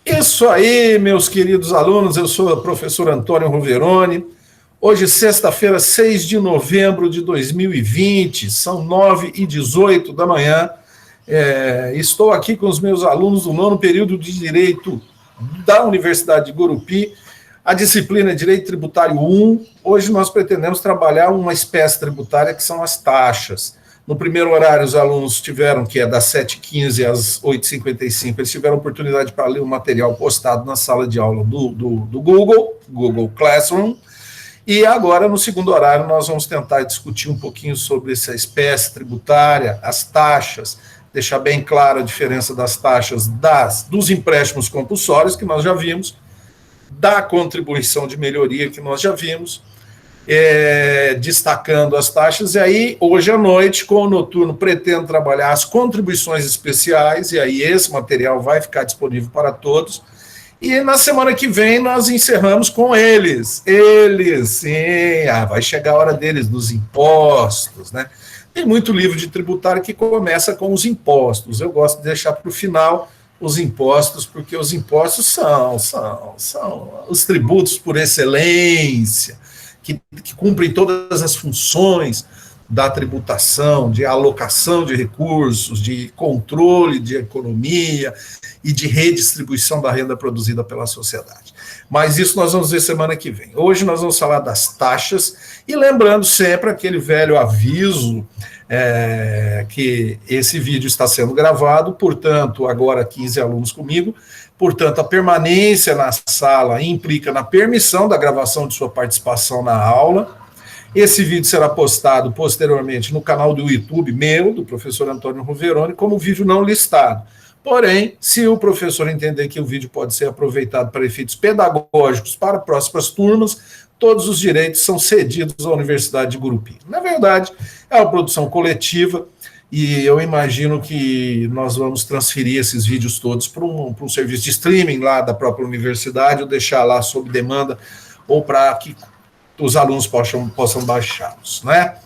Isso aí, meus queridos alunos, eu sou o professor Antônio Roveroni. Hoje, sexta-feira, 6 de novembro de 2020, são 9h18 da manhã. Estou aqui com os meus alunos do nono período de Direito da Universidade de Gurupi, a disciplina Direito Tributário 1. Hoje nós pretendemos trabalhar uma espécie tributária que são as taxas. No primeiro horário, os alunos tiveram, que é das 7h15 às 8h55, eles tiveram oportunidade para ler o material postado na sala de aula do Google Classroom. E agora, no segundo horário, nós vamos tentar discutir um pouquinho sobre essa espécie tributária, as taxas, deixar bem clara a diferença das taxas dos empréstimos compulsórios, que nós já vimos, da contribuição de melhoria, que nós já vimos, destacando as taxas. E aí, hoje à noite, com o noturno, pretendo trabalhar as contribuições especiais, e aí esse material vai ficar disponível para todos. E na semana que vem nós encerramos com eles, sim, vai chegar a hora deles, dos impostos, né? Tem muito livro de tributário que começa com os impostos. Eu gosto de deixar para o final os impostos, porque os impostos são os tributos por excelência, que cumprem todas as funções da tributação, de alocação de recursos, de controle de economia e de redistribuição da renda produzida pela sociedade. Mas isso nós vamos ver semana que vem. Hoje nós vamos falar das taxas, e lembrando sempre aquele velho aviso, que esse vídeo está sendo gravado, portanto, agora 15 alunos comigo, portanto, a permanência na sala implica na permissão da gravação de sua participação na aula. Esse vídeo será postado posteriormente no canal do YouTube meu, do professor Antônio Roveroni, como vídeo não listado. Porém, se o professor entender que o vídeo pode ser aproveitado para efeitos pedagógicos para próximas turmas, todos os direitos são cedidos à Universidade de Gurupi. Na verdade, é uma produção coletiva, e eu imagino que nós vamos transferir esses vídeos todos para um serviço de streaming lá da própria universidade, ou deixar lá sob demanda, ou para que os alunos possam baixá-los, né?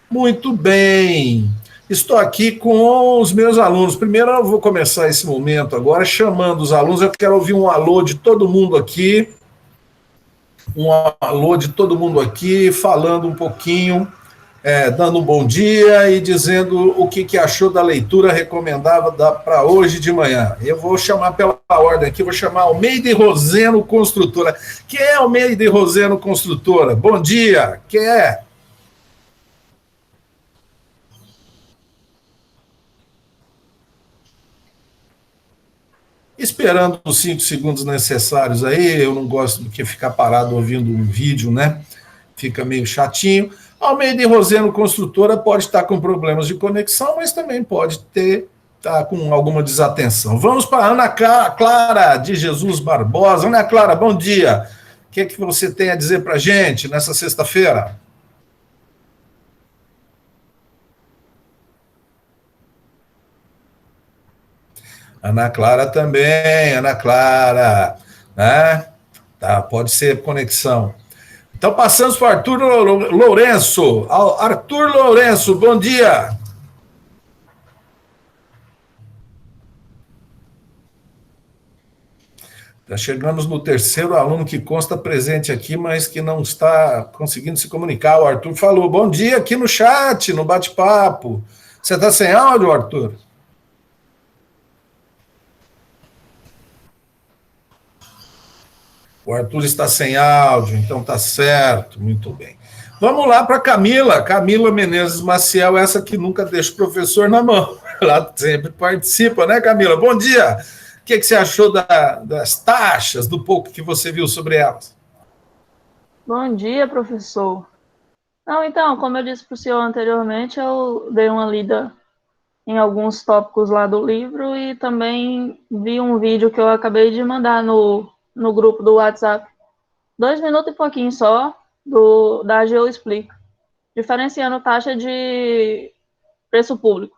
Muito bem. Estou aqui com os meus alunos. Primeiro eu vou começar esse momento agora chamando os alunos. Eu quero ouvir um alô de todo mundo aqui. Um alô de todo mundo aqui, falando um pouquinho, dando um bom dia e dizendo o que achou da leitura recomendada para hoje de manhã. Eu vou chamar pela ordem aqui, vou chamar Almeida e Roseno Construtora. Quem é Almeida e Roseno Construtora? Bom dia, quem é? Esperando os 5 segundos necessários aí, eu não gosto do que ficar parado ouvindo um vídeo, né? Fica meio chatinho. Almeida e Roseno Construtora pode estar com problemas de conexão, mas também pode estar com alguma desatenção. Vamos para a Ana Clara de Jesus Barbosa. Ana Clara, bom dia. O que é que você tem a dizer para a gente nessa sexta-feira? Ana Clara também, Ana Clara, né? Tá, pode ser conexão. Então, passamos para o Arthur Lourenço. Arthur Lourenço, bom dia. Já chegamos no terceiro aluno que consta presente aqui, mas que não está conseguindo se comunicar. O Arthur falou, bom dia aqui no chat, no bate-papo. Você está sem áudio, Arthur? O Arthur está sem áudio, então tá certo, muito bem. Vamos lá para Camila Menezes Maciel, essa que nunca deixa o professor na mão. Ela sempre participa, né, Camila? Bom dia! O que você achou das taxas, do pouco que você viu sobre elas? Bom dia, professor. Não, então, como eu disse para o senhor anteriormente, eu dei uma lida em alguns tópicos lá do livro e também vi um vídeo que eu acabei de mandar no grupo do WhatsApp. 2 minutos e pouquinho só, da AGU Explica, diferenciando taxa de preço público.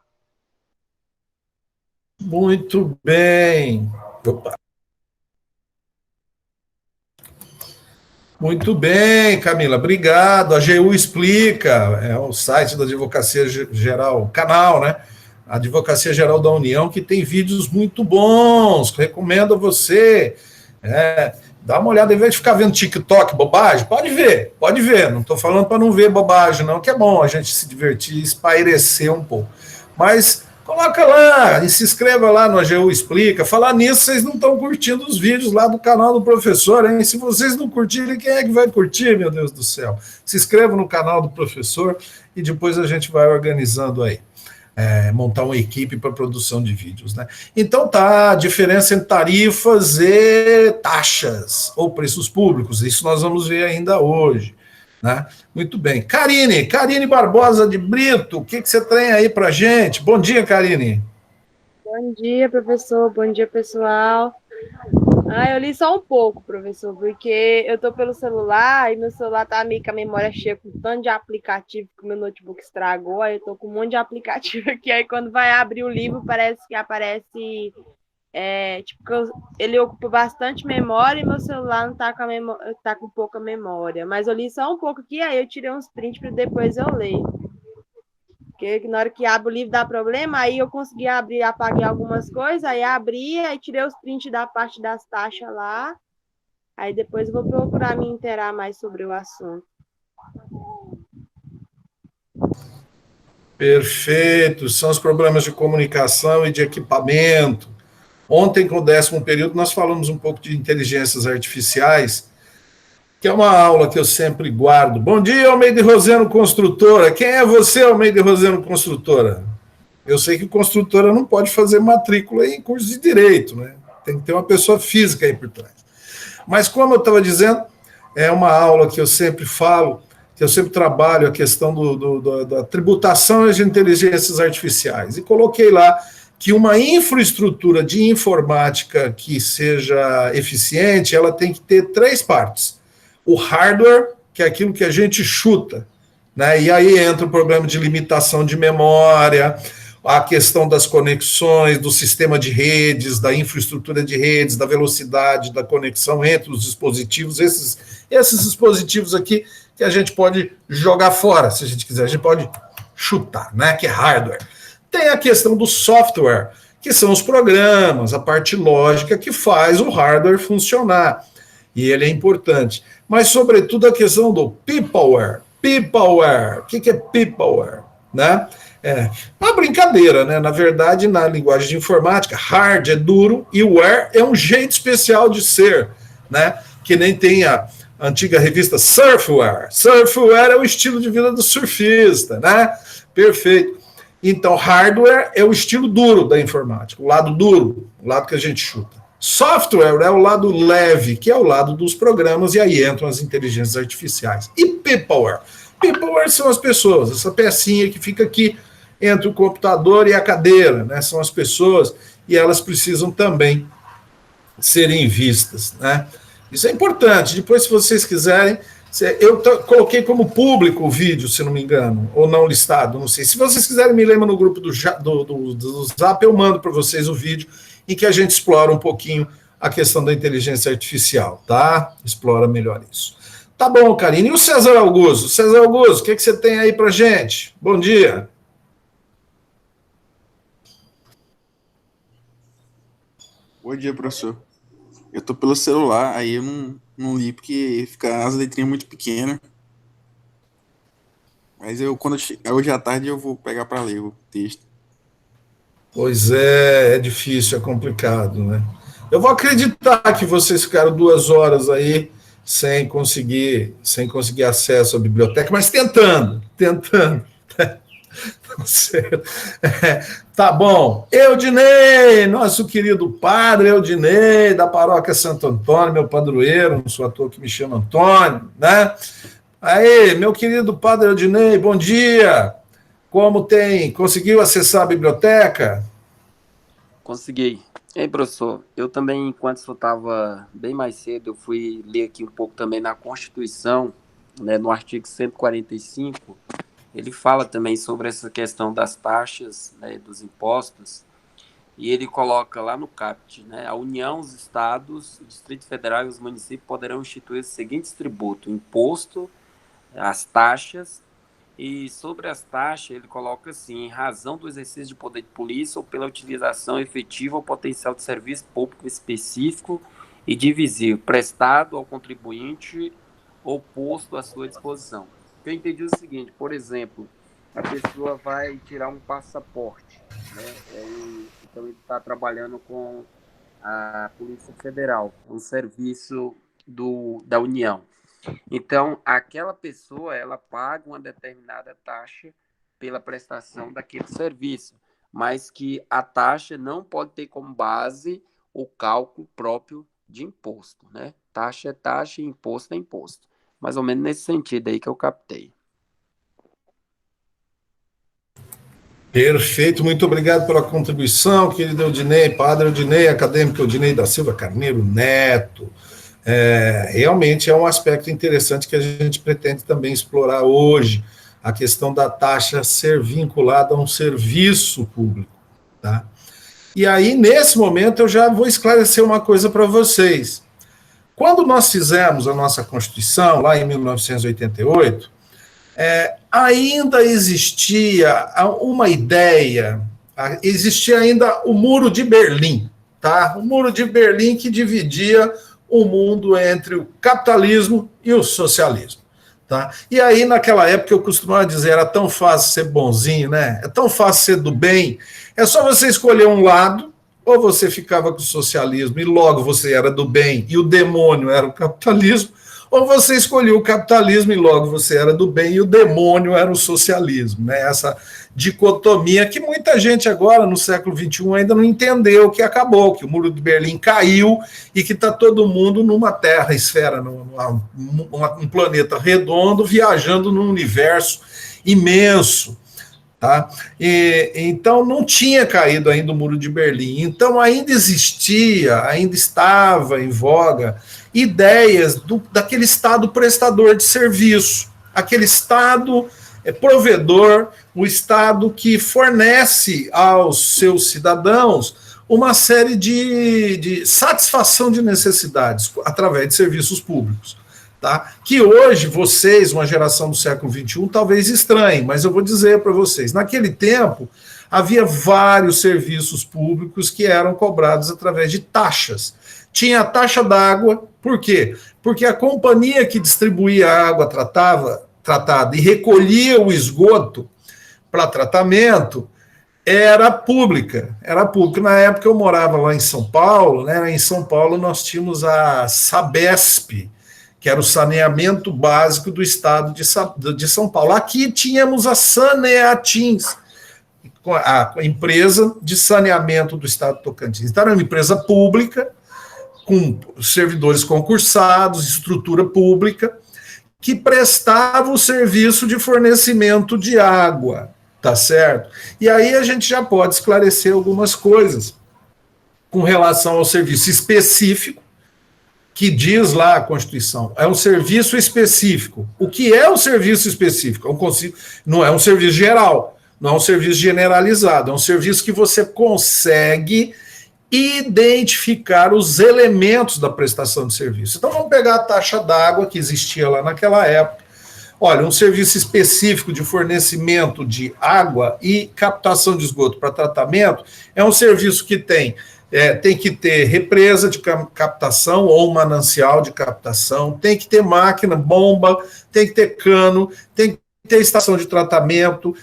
Muito bem. Opa. Muito bem, Camila, obrigado. A AGU Explica, é o site da Advocacia Geral, canal, né? a Advocacia Geral da União, que tem vídeos muito bons, recomendo a você. Dá uma olhada, em vez de ficar vendo TikTok, bobagem, pode ver. Não estou falando para não ver bobagem, não, que é bom a gente se divertir, espairecer um pouco. Mas coloca lá e se inscreva lá no AGU Explica. Falar nisso, vocês não estão curtindo os vídeos lá do canal do professor, hein? Se vocês não curtirem, quem é que vai curtir, meu Deus do céu? Se inscreva no canal do professor e depois a gente vai organizando aí. Montar uma equipe para produção de vídeos, né? Então tá, a diferença entre tarifas e taxas, ou preços públicos, isso nós vamos ver ainda hoje, né? Muito bem. Karine Barbosa de Brito, o que você tem aí para gente? Bom dia, Karine. Bom dia, professor. Bom dia, pessoal. Eu li só um pouco, professor, porque eu tô pelo celular e meu celular tá meio com a memória cheia com tanto de aplicativo que o meu notebook estragou, aí eu tô com um monte de aplicativo aqui, aí quando vai abrir o livro parece que aparece, ele ocupa bastante memória e meu celular não tá tá com pouca memória, mas eu li só um pouco aqui, aí eu tirei uns prints para depois eu ler. Porque na hora que abre o livro dá problema, aí eu consegui abrir, apaguei algumas coisas, aí abri, aí tirei os prints da parte das taxas lá, aí depois eu vou procurar me inteirar mais sobre o assunto. Perfeito, são os problemas de comunicação e de equipamento. Ontem, com o 10º período, nós falamos um pouco de inteligências artificiais, que é uma aula que eu sempre guardo. Bom dia, Almeida Roseno Construtora. Quem é você, Almeida Roseno Construtora? Eu sei que construtora não pode fazer matrícula em curso de direito, né? Tem que ter uma pessoa física aí por trás. Mas, como eu estava dizendo, é uma aula que eu sempre falo, que eu sempre trabalho a questão da tributação de inteligências artificiais. E coloquei lá que uma infraestrutura de informática que seja eficiente, ela tem que ter 3 partes. O hardware, que é aquilo que a gente chuta, né? E aí entra o problema de limitação de memória, a questão das conexões, do sistema de redes, da infraestrutura de redes, da velocidade da conexão entre os dispositivos, esses dispositivos aqui que a gente pode jogar fora, se a gente quiser, a gente pode chutar, né? Que é hardware. Tem a questão do software, que são os programas, a parte lógica que faz o hardware funcionar. E ele é importante. Mas, sobretudo, a questão do peopleware. Peopleware. O que é peopleware? Né? É uma brincadeira, né? Na verdade, na linguagem de informática, hard é duro e ware é um jeito especial de ser, né? Que nem tem a antiga revista Surfware. Surfware é o estilo de vida do surfista, né? Perfeito. Então, hardware é o estilo duro da informática, o lado duro, o lado que a gente chuta. Software é o lado leve, que é o lado dos programas, e aí entram as inteligências artificiais. E peopleware? Peopleware são as pessoas, essa pecinha que fica aqui entre o computador e a cadeira, né? São as pessoas, e elas precisam também serem vistas, né? Isso é importante. Depois, se vocês quiserem, eu coloquei como público o vídeo, se não me engano, ou não listado, não sei. Se vocês quiserem, me lembra no grupo do Zap, eu mando para vocês o vídeo em que a gente explora um pouquinho a questão da inteligência artificial, tá? Explora melhor isso. Tá bom, Karine. E o César Augusto? César Augusto, o que você tem aí para gente? Bom dia. Bom dia, professor. Eu tô pelo celular, aí eu não li porque fica as letrinhas muito pequenas. Mas hoje à tarde eu vou pegar para ler o texto. Pois é difícil, é complicado, né? Eu vou acreditar que vocês ficaram 2 horas aí sem conseguir acesso à biblioteca, mas tentando. Tá bom. Eudinei, nosso querido padre Eudinei, da paróquia Santo Antônio, meu padroeiro, não sou à toa que me chama Antônio, né? Aí, meu querido padre Eudinei, bom dia. Como tem? Conseguiu acessar a biblioteca? Consegui. Ei, professor, eu também, enquanto eu estava bem mais cedo, eu fui ler aqui um pouco também na Constituição, né, no artigo 145, ele fala também sobre essa questão das taxas, né, dos impostos, e ele coloca lá no caput, né, a União, os Estados, o Distrito Federal e os municípios poderão instituir os seguintes tributos: imposto, as taxas E sobre as taxas, ele coloca assim, em razão do exercício de poder de polícia ou pela utilização efetiva ou potencial de serviço público específico e divisível, prestado ao contribuinte ou posto à sua disposição. Eu entendi o seguinte, por exemplo, a pessoa vai tirar um passaporte, né? Então ele está trabalhando com a Polícia Federal, um serviço da União. Então, aquela pessoa, ela paga uma determinada taxa pela prestação daquele serviço, mas que a taxa não pode ter como base o cálculo próprio de imposto, né? Taxa é taxa e imposto é imposto. Mais ou menos nesse sentido aí que eu captei. Perfeito, muito obrigado pela contribuição, querido Eudinei, padre Eudinei, acadêmico Eudinei da Silva Carneiro Neto. Realmente é um aspecto interessante que a gente pretende também explorar hoje, a questão da taxa ser vinculada a um serviço público, tá? E aí, nesse momento, eu já vou esclarecer uma coisa para vocês. Quando nós fizemos a nossa Constituição, lá em 1988, ainda existia uma ideia, existia ainda o Muro de Berlim, tá? O Muro de Berlim que dividia o mundo entre o capitalismo e o socialismo, tá? E aí, naquela época, eu costumava dizer, era tão fácil ser bonzinho, né? É tão fácil ser do bem, é só você escolher um lado, ou você ficava com o socialismo e logo você era do bem e o demônio era o capitalismo, ou você escolheu o capitalismo e logo você era do bem e o demônio era o socialismo, né? Essa dicotomia que muita gente agora, no século XXI, ainda não entendeu que acabou, que o Muro de Berlim caiu e que está todo mundo numa terra, esfera, um planeta redondo, viajando num universo imenso. Tá? Então não tinha caído ainda o Muro de Berlim, então ainda existia, ainda estava em voga ideias daquele Estado prestador de serviço, aquele Estado provedor, o Estado que fornece aos seus cidadãos uma série de satisfação de necessidades através de serviços públicos. Tá? Que hoje vocês, uma geração do século XXI, talvez estranhem, mas eu vou dizer para vocês, naquele tempo havia vários serviços públicos que eram cobrados através de taxas. Tinha a taxa d'água, por quê? Porque a companhia que distribuía a água tratada e recolhia o esgoto para tratamento era pública. Na época eu morava lá em São Paulo, né? Em São Paulo nós tínhamos a Sabesp, que era o saneamento básico do estado de São Paulo. Aqui tínhamos a Saneatins, a empresa de saneamento do estado de Tocantins. Então, era uma empresa pública, com servidores concursados, estrutura pública, que prestava o serviço de fornecimento de água, tá certo? E aí a gente já pode esclarecer algumas coisas com relação ao serviço específico, que diz lá a Constituição, é um serviço específico. O que é um serviço específico? Não é um serviço geral, não é um serviço generalizado, é um serviço que você consegue identificar os elementos da prestação de serviço. Então vamos pegar a taxa d'água que existia lá naquela época. Olha, um serviço específico de fornecimento de água e captação de esgoto para tratamento é um serviço que tem que ter represa de captação ou manancial de captação, tem que ter máquina, bomba, tem que ter cano, tem que ter estação de tratamento,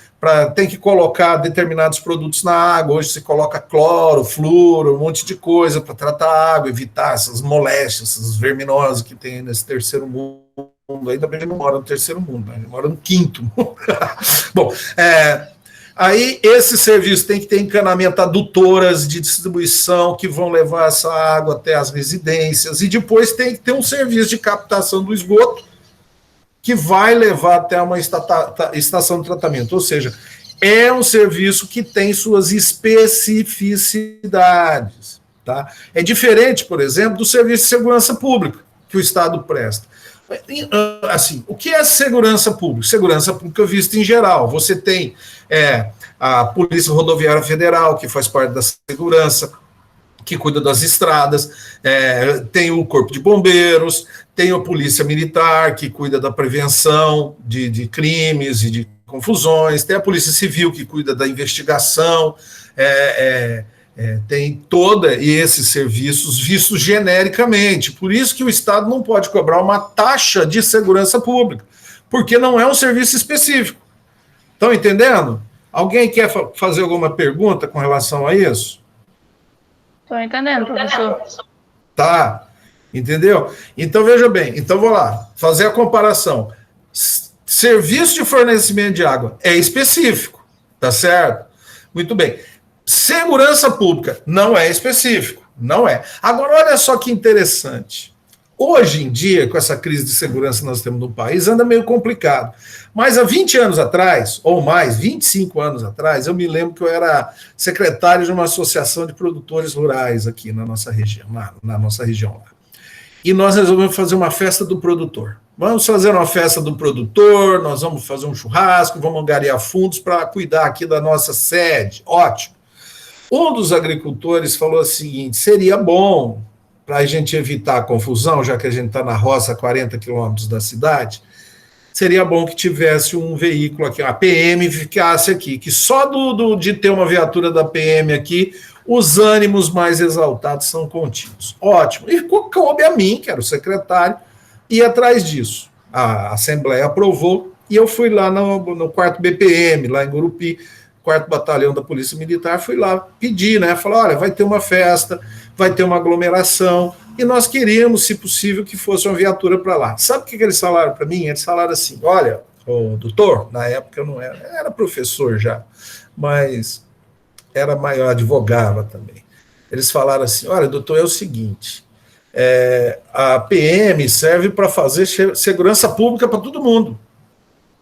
tem que colocar determinados produtos na água. Hoje se coloca cloro, flúor, um monte de coisa para tratar a água, evitar essas moléstias, essas verminosas que tem nesse terceiro mundo. Ainda bem que não mora no terceiro mundo, né? Ele mora no quinto mundo. Bom, aí esse serviço tem que ter encanamento, adutoras de distribuição que vão levar essa água até as residências, e depois tem que ter um serviço de captação do esgoto que vai levar até uma estação de tratamento. Ou seja, é um serviço que tem suas especificidades. Tá? É diferente, por exemplo, do serviço de segurança pública que o Estado presta. Assim, o que é segurança pública? Segurança pública vista em geral. Você tem a Polícia Rodoviária Federal, que faz parte da segurança, que cuida das estradas, tem o Corpo de Bombeiros, tem a Polícia Militar, que cuida da prevenção de crimes e de confusões, tem a Polícia Civil que cuida da investigação, tem toda esses serviços vistos genericamente. Por isso que o Estado não pode cobrar uma taxa de segurança pública, porque não é um serviço específico. Estão entendendo? Alguém quer fazer alguma pergunta com relação a isso? Estou entendendo, professor. Tá, entendeu? Então, veja bem, então vou lá, fazer a comparação. Serviço de fornecimento de água é específico, tá certo? Muito bem. Segurança pública não é específico, não é. Agora, olha só que interessante. Hoje em dia, com essa crise de segurança que nós temos no país, anda meio complicado. Mas há 20 anos atrás, ou mais, 25 anos atrás, eu me lembro que eu era secretário de uma associação de produtores rurais aqui na nossa região, na nossa região lá. E nós resolvemos fazer uma festa do produtor. Vamos fazer uma festa do produtor, nós vamos fazer um churrasco, vamos angariar fundos para cuidar aqui da nossa sede. Ótimo. Um dos agricultores falou o seguinte: seria bom, para a gente evitar a confusão, já que a gente está na roça a 40 quilômetros da cidade, seria bom que tivesse um veículo aqui, a PM ficasse aqui, que só de ter uma viatura da PM aqui, os ânimos mais exaltados são contidos. Ótimo. E coube a mim, que era o secretário, ir atrás disso. A Assembleia aprovou e eu fui lá no 4º BPM, lá em Gurupi, 4º Batalhão da Polícia Militar, fui lá pedir, né? Falar, olha, vai ter uma festa, vai ter uma aglomeração, e nós queríamos, se possível, que fosse uma viatura para lá. Sabe o que eles falaram para mim? Eles falaram assim, olha, o doutor, na época eu não era professor já, mas era maior, advogava também. Eles falaram assim, olha, doutor, é o seguinte, a PM serve para fazer segurança pública para todo mundo,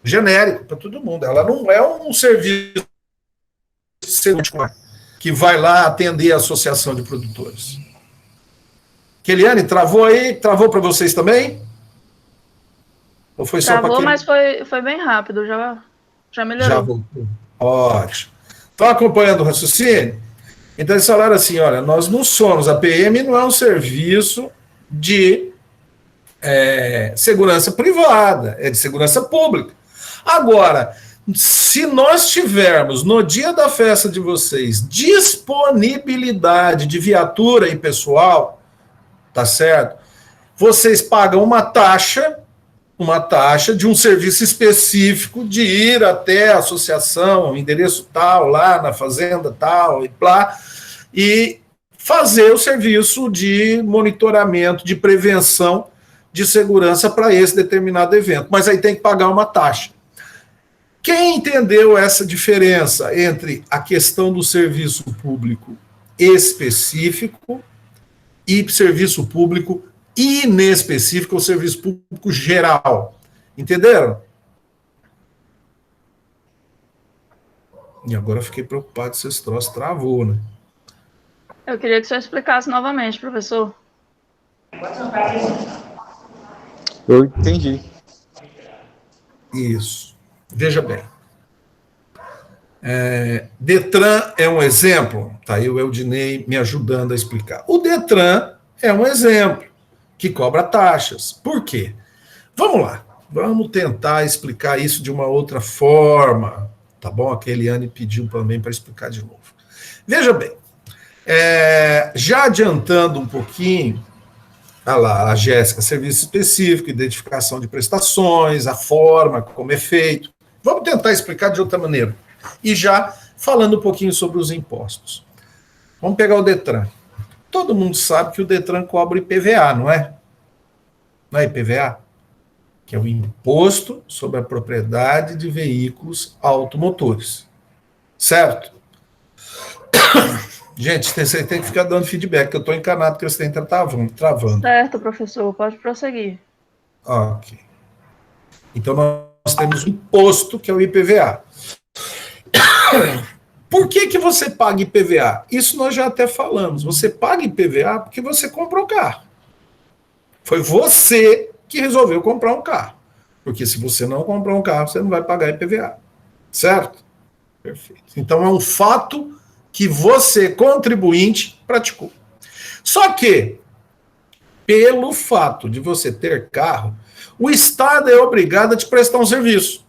genérico, para todo mundo. Ela não é um serviço que vai lá atender a associação de produtores. Keliane, travou aí? Travou para vocês também? Ou foi só para Travou, mas foi bem rápido, já melhorou. Já voltou. Ótimo. Estão acompanhando o raciocínio? Então eles falaram assim, olha, nós não somos, a PM não é um serviço de segurança privada, é de segurança pública. Agora, se nós tivermos, no dia da festa de vocês, disponibilidade de viatura e pessoal, tá certo? Vocês pagam uma taxa de um serviço específico de ir até a associação, endereço tal, lá na fazenda tal, e lá, e fazer o serviço de monitoramento, de prevenção de segurança para esse determinado evento. Mas aí tem que pagar uma taxa. Quem entendeu essa diferença entre a questão do serviço público específico e serviço público inespecífico ou serviço público geral? Entenderam? E agora eu fiquei preocupado se esse troço travou, né? Eu queria que o senhor explicasse novamente, professor. Eu entendi. Isso. Veja bem. Detran é um exemplo, tá aí o Eudinei me ajudando a explicar. O Detran é um exemplo que cobra taxas. Por quê? Vamos lá, vamos tentar explicar isso de uma outra forma, tá bom? A Keliane pediu também para explicar de novo. Veja bem, já adiantando um pouquinho, lá, a Jéssica, serviço específico, identificação de prestações, a forma como é feito. Vamos tentar explicar de outra maneira. E já falando um pouquinho sobre os impostos. Vamos pegar o Detran. Todo mundo sabe que o Detran cobra IPVA, não é? Não é IPVA? Que é o Imposto sobre a Propriedade de Veículos Automotores. Certo? Gente, você tem que ficar dando feedback, que eu estou encanado que você está travando. Certo, professor, pode prosseguir. Ok. Então, nós temos um imposto, que é o IPVA. Por que você paga IPVA? Isso nós já até falamos. Você paga IPVA porque você comprou um carro. Foi você que resolveu comprar um carro. Porque se você não comprar um carro, você não vai pagar IPVA. Certo? Perfeito. Então, é um fato que você, contribuinte, praticou. Só que, pelo fato de você ter carro, o Estado é obrigado a te prestar um serviço.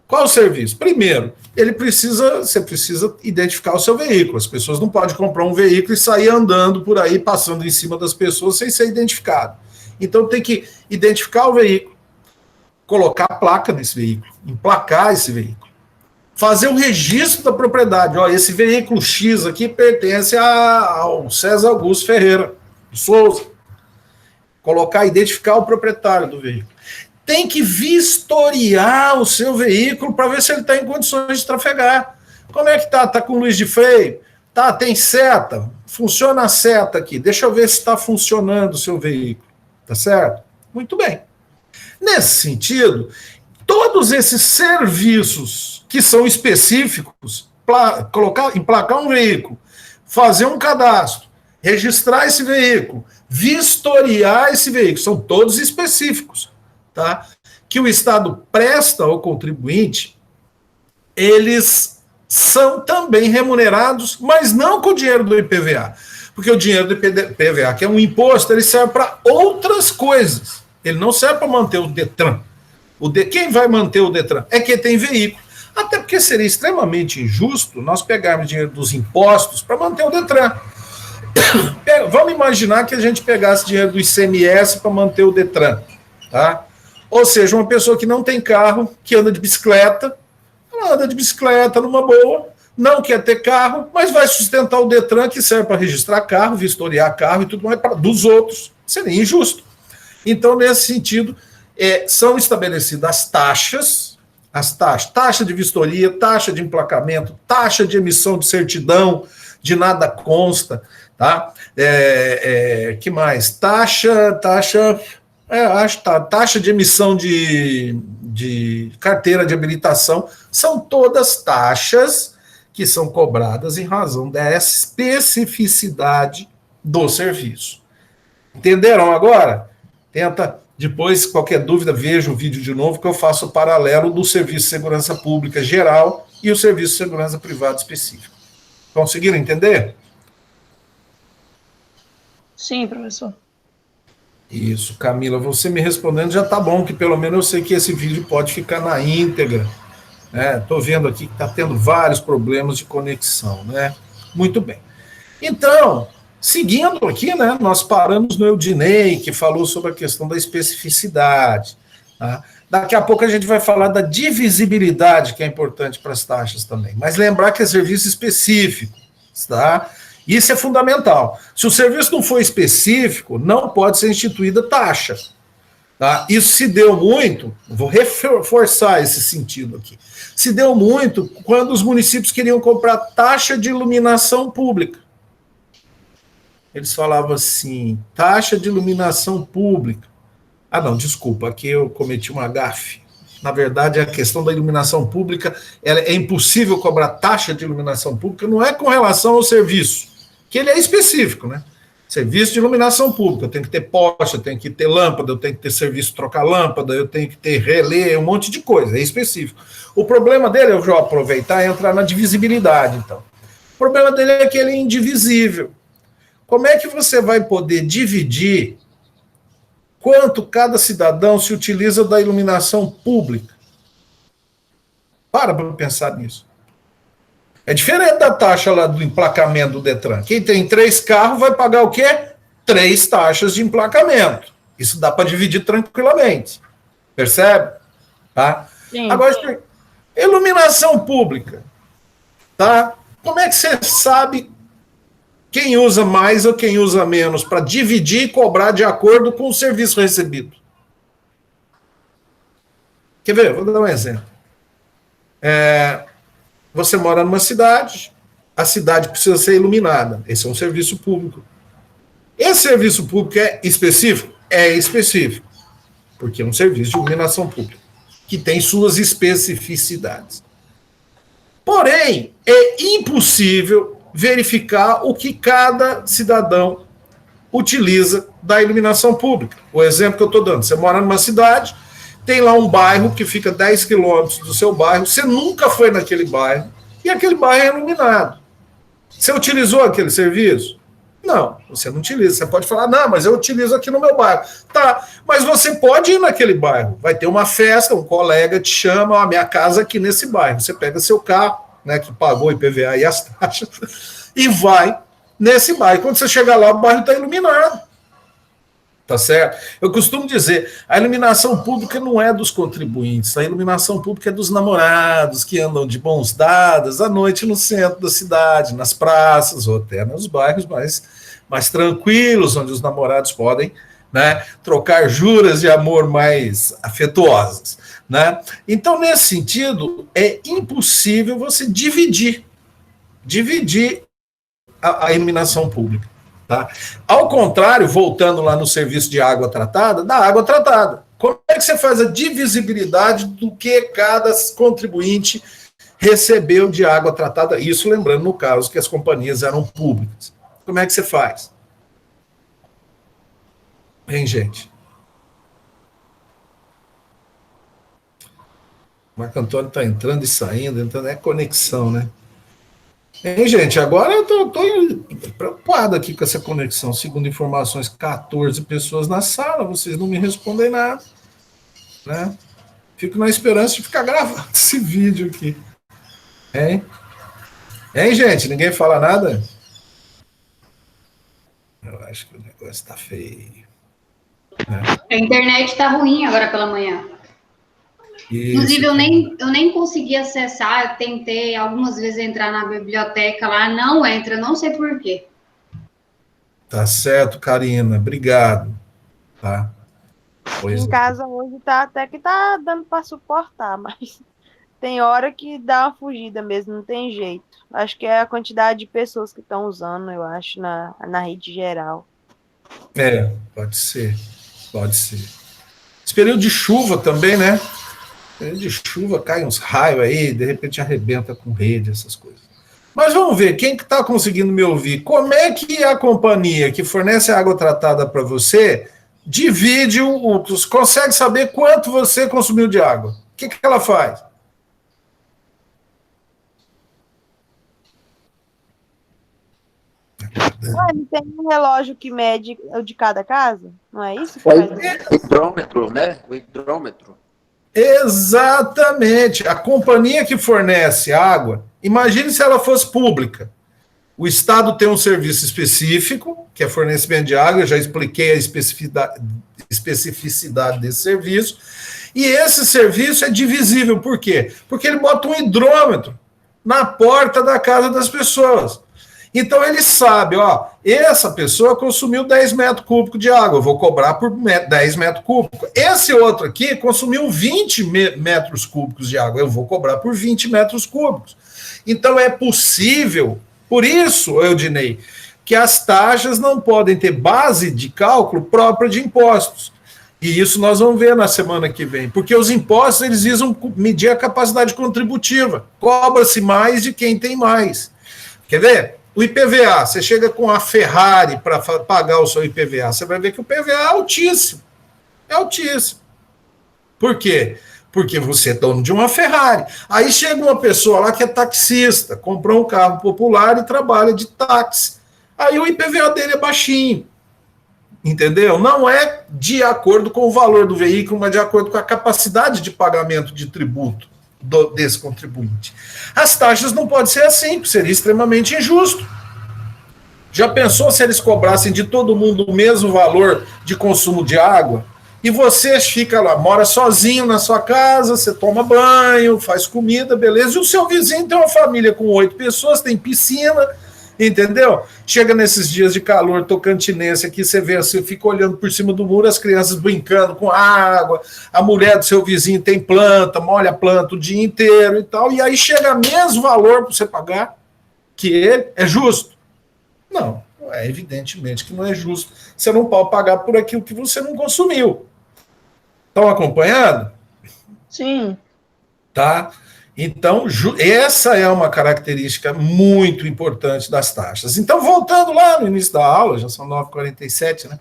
Qual o serviço? Primeiro, você precisa identificar o seu veículo. As pessoas não podem comprar um veículo e sair andando por aí, passando em cima das pessoas sem ser identificado. Então tem que identificar o veículo, colocar a placa nesse veículo, emplacar esse veículo, fazer o registro da propriedade. Ó, esse veículo X aqui pertence ao César Augusto Ferreira de Souza. Identificar o proprietário do veículo. Tem que vistoriar o seu veículo para ver se ele está em condições de trafegar. Como é que tá? Tá com luz de freio? Tá, tem seta? Funciona a seta aqui. Deixa eu ver se está funcionando o seu veículo. Tá certo? Muito bem. Nesse sentido, todos esses serviços que são específicos, emplacar um veículo, fazer um cadastro, registrar esse veículo, vistoriar esse veículo, são todos específicos, tá? Que o Estado presta ao contribuinte, eles são também remunerados, mas não com o dinheiro do IPVA, porque o dinheiro do IPVA, que é um imposto, ele serve para outras coisas, ele não serve para manter o DETRAN. Quem vai manter o DETRAN é quem tem veículo, até porque seria extremamente injusto nós pegarmos dinheiro dos impostos para manter o DETRAN. Vamos imaginar que a gente pegasse dinheiro do ICMS para manter o DETRAN, tá? Ou seja, uma pessoa que não tem carro, que anda de bicicleta, ela anda de bicicleta numa boa, não quer ter carro, mas vai sustentar o DETRAN, que serve para registrar carro, vistoriar carro e tudo mais dos outros. Seria injusto. Então, nesse sentido, são estabelecidas as taxas, taxa de vistoria, taxa de emplacamento, taxa de emissão de certidão, de nada consta, tá? Que mais? Taxa de emissão de carteira de habilitação, são todas taxas que são cobradas em razão da especificidade do serviço. Entenderam agora? Tenta, depois, qualquer dúvida, veja o vídeo de novo, que eu faço o paralelo do Serviço de Segurança Pública geral e o Serviço de Segurança Privada específico. Conseguiram entender? Sim, professor. Isso, Camila, você me respondendo já tá bom, que pelo menos eu sei que esse vídeo pode ficar na íntegra. Estou vendo aqui que está tendo vários problemas de conexão, né? Muito bem. Então, seguindo aqui, né, nós paramos no Eudinei, que falou sobre a questão da especificidade. Tá? Daqui a pouco a gente vai falar da divisibilidade, que é importante para as taxas também. Mas lembrar que é serviço específico, tá? Isso é fundamental. Se o serviço não for específico, não pode ser instituída taxa. Tá? Isso se deu muito, vou reforçar esse sentido aqui, se deu muito quando os municípios queriam comprar taxa de iluminação pública. Eles falavam assim, taxa de iluminação pública. Ah, não, desculpa, aqui eu cometi uma gafe. Na verdade, a questão da iluminação pública, é impossível cobrar taxa de iluminação pública, não é com relação ao serviço, que ele é específico, né? Serviço de iluminação pública, eu tenho que ter poste, eu tenho que ter lâmpada, eu tenho que ter serviço de trocar lâmpada, eu tenho que ter relé, um monte de coisa, é específico. O problema dele, eu vou aproveitar e entrar na divisibilidade, então. O problema dele é que ele é indivisível. Como é que você vai poder dividir quanto cada cidadão se utiliza da iluminação pública? Para pensar nisso. É diferente da taxa lá do emplacamento do DETRAN. Quem tem 3 carros vai pagar o quê? 3 taxas de emplacamento. Isso dá para dividir tranquilamente. Percebe? Tá? Sim. Agora, iluminação pública. Tá? Como é que você sabe quem usa mais ou quem usa menos para dividir e cobrar de acordo com o serviço recebido? Quer ver? Vou dar um exemplo. Você mora numa cidade, a cidade precisa ser iluminada. Esse é um serviço público. Esse serviço público é específico? É específico, porque é um serviço de iluminação pública, que tem suas especificidades. Porém, é impossível verificar o que cada cidadão utiliza da iluminação pública. O exemplo que eu estou dando, você mora numa cidade, tem lá um bairro que fica 10 quilômetros do seu bairro, você nunca foi naquele bairro, e aquele bairro é iluminado. Você utilizou aquele serviço? Não, você não utiliza. Você pode falar, não, mas eu utilizo aqui no meu bairro. Tá, mas você pode ir naquele bairro. Vai ter uma festa, um colega te chama, a minha casa aqui nesse bairro. Você pega seu carro, né, que pagou o IPVA e as taxas, e vai nesse bairro. Quando você chegar lá, o bairro está iluminado. Tá certo? Eu costumo dizer, a iluminação pública não é dos contribuintes, a iluminação pública é dos namorados que andam de mãos dadas à noite no centro da cidade, nas praças ou até nos bairros mais tranquilos, onde os namorados podem, né, trocar juras de amor mais afetuosas, né? Então, nesse sentido, é impossível você dividir a iluminação pública. Tá? Ao contrário, voltando lá no serviço de água tratada, da água tratada. Como é que você faz a divisibilidade do que cada contribuinte recebeu de água tratada? Isso lembrando no caso que as companhias eram públicas. Como é que você faz? Hein, gente? O Marco Antônio está entrando e saindo, então é conexão, né? Hein, gente, agora eu tô preocupado aqui com essa conexão. Segundo informações, 14 pessoas na sala, vocês não me respondem nada, né? Fico na esperança de ficar gravado esse vídeo aqui. Hein, gente, ninguém fala nada? Eu acho que o negócio tá feio. Né? A internet tá ruim agora pela manhã. Isso. Inclusive, eu nem consegui acessar, eu tentei algumas vezes entrar na biblioteca lá, não entra, não sei por quê. Tá certo, Karina, obrigado. Tá. Pois em casa hoje tá até que tá dando para suportar, mas tem hora que dá uma fugida mesmo, não tem jeito. Acho que é a quantidade de pessoas que estão usando, eu acho, na rede geral. Pode ser, pode ser. Esse período de chuva também, né? Período de chuva, cai uns raios aí, de repente arrebenta com rede, essas coisas. Mas vamos ver, quem que está conseguindo me ouvir? Como é que a companhia que fornece a água tratada para você divide, consegue saber quanto você consumiu de água? O que ela faz? Não tem um relógio que mede o de cada casa? Não é isso? O hidrômetro, né? O hidrômetro. Exatamente. A companhia que fornece água, imagine se ela fosse pública. O Estado tem um serviço específico, que é fornecimento de água, eu já expliquei a especificidade desse serviço, e esse serviço é divisível. Por quê? Porque ele bota um hidrômetro na porta da casa das pessoas. Então ele sabe, essa pessoa consumiu 10 metros cúbicos de água, eu vou cobrar por 10 metros cúbicos. Esse outro aqui consumiu 20 metros cúbicos de água, eu vou cobrar por 20 metros cúbicos. Então é possível, por isso, Eudinei, que as taxas não podem ter base de cálculo própria de impostos. E isso nós vamos ver na semana que vem, porque os impostos eles visam medir a capacidade contributiva, cobra-se mais de quem tem mais. Quer ver? O IPVA, você chega com a Ferrari para pagar o seu IPVA, você vai ver que o IPVA é altíssimo. É altíssimo. Por quê? Porque você é dono de uma Ferrari. Aí chega uma pessoa lá que é taxista, comprou um carro popular e trabalha de táxi. Aí o IPVA dele é baixinho. Entendeu? Não é de acordo com o valor do veículo, mas de acordo com a capacidade de pagamento de tributo desse contribuinte. As taxas não podem ser assim, porque seria extremamente injusto. Já pensou se eles cobrassem de todo mundo o mesmo valor de consumo de água? E você fica lá, mora sozinho na sua casa, você toma banho, faz comida, beleza, e o seu vizinho tem uma família com 8 pessoas, tem piscina, entendeu? Chega nesses dias de calor tocantinense aqui, você vê, você fica olhando por cima do muro, as crianças brincando com água, a mulher do seu vizinho tem planta, molha a planta o dia inteiro e tal, e aí chega o mesmo valor para você pagar que ele, é justo? Não, evidentemente que não é justo. Você não pode pagar por aquilo que você não consumiu. Estão acompanhando? Sim. Tá? Então, essa é uma característica muito importante das taxas. Então, voltando lá no início da aula, já são 9h47, né?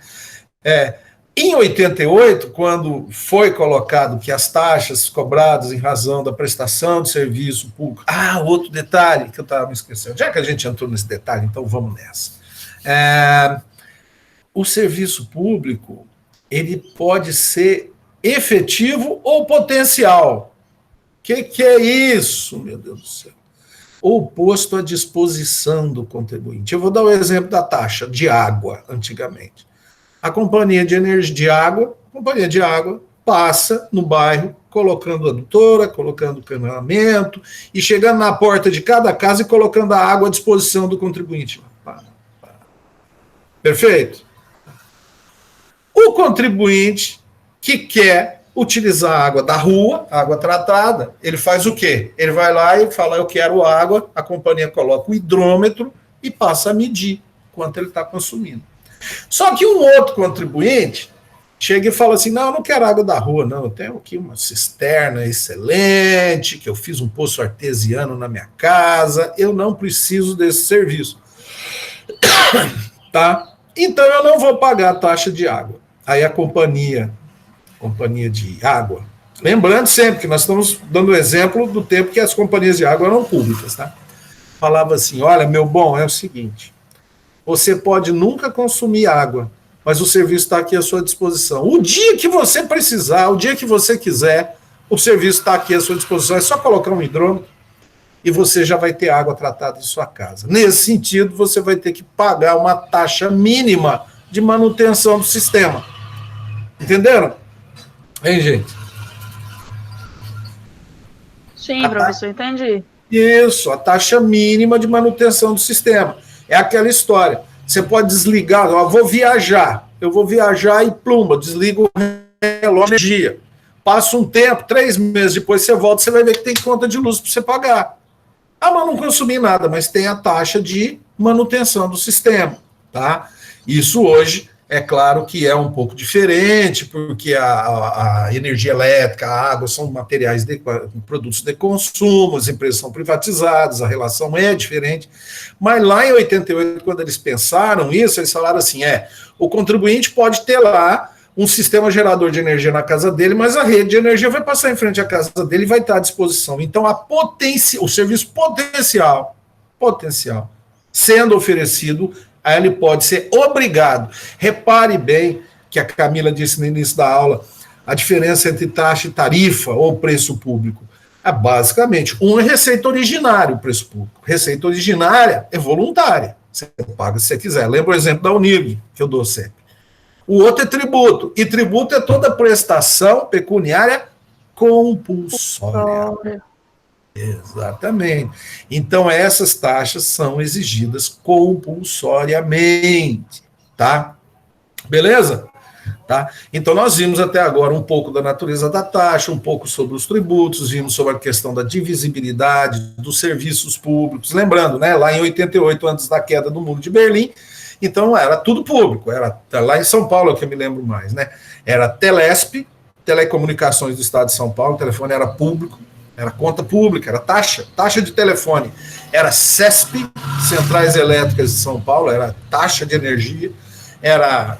Em 88, quando foi colocado que as taxas cobradas em razão da prestação de serviço público... outro detalhe que eu estava me esquecendo. Já que a gente entrou nesse detalhe, então vamos nessa. O serviço público, ele pode ser efetivo ou potencial. O que é isso, meu Deus do céu? Ou posto à disposição do contribuinte. Eu vou dar o exemplo da taxa de água, antigamente. A companhia de energia de água, passa no bairro, colocando adutora, colocando canamento, e chegando na porta de cada casa e colocando a água à disposição do contribuinte. Perfeito? O contribuinte que quer utilizar a água da rua, água tratada, ele faz o quê? Ele vai lá e fala, eu quero água, a companhia coloca o hidrômetro e passa a medir quanto ele está consumindo. Só que um outro contribuinte chega e fala assim, não, eu não quero água da rua, não, eu tenho aqui uma cisterna excelente, que eu fiz um poço artesiano na minha casa, eu não preciso desse serviço. Tá? Então eu não vou pagar a taxa de água. Aí a companhia de água, lembrando sempre que nós estamos dando o exemplo do tempo que as companhias de água eram públicas, tá? Falava assim, olha, meu bom, é o seguinte, você pode nunca consumir água, mas o serviço está aqui à sua disposição. O dia que você precisar, o dia que você quiser, o serviço está aqui à sua disposição, é só colocar um hidrômetro e você já vai ter água tratada em sua casa. Nesse sentido, você vai ter que pagar uma taxa mínima de manutenção do sistema. Entenderam? Hein, gente? Sim, professor, entendi. Isso, a taxa mínima de manutenção do sistema. É aquela história. Você pode desligar, eu vou viajar e plumba, desliga o relógio de dia. Passa um tempo, 3 meses depois você volta, você vai ver que tem conta de luz para você pagar. Ah, mas não consumi nada, mas tem a taxa de manutenção do sistema, tá? Isso hoje, é claro que é um pouco diferente, porque a energia elétrica, a água são materiais, produtos de consumo, as empresas são privatizadas, a relação é diferente. Mas lá em 88, quando eles pensaram isso, eles falaram assim, o contribuinte pode ter lá um sistema gerador de energia na casa dele, mas a rede de energia vai passar em frente à casa dele e vai estar à disposição. Então, o serviço potencial, sendo oferecido, aí ele pode ser obrigado. Repare bem que a Camila disse no início da aula, a diferença entre taxa e tarifa ou preço público. Basicamente, um é receita originária, o preço público. Receita originária é voluntária. Você paga se você quiser. Lembra o exemplo da Unirg, que eu dou sempre. O outro é tributo. E tributo é toda prestação pecuniária compulsória. Exatamente. Então, essas taxas são exigidas compulsoriamente, tá? Beleza? Tá? Então, nós vimos até agora um pouco da natureza da taxa, um pouco sobre os tributos, vimos sobre a questão da divisibilidade dos serviços públicos. Lembrando, né, lá em 88, antes da queda do Muro de Berlim, então era tudo público, era lá em São Paulo, é o que eu me lembro mais, né? Era Telesp, Telecomunicações do Estado de São Paulo, o telefone era público, era conta pública, era taxa de telefone, era CESP, Centrais Elétricas de São Paulo, era taxa de energia, era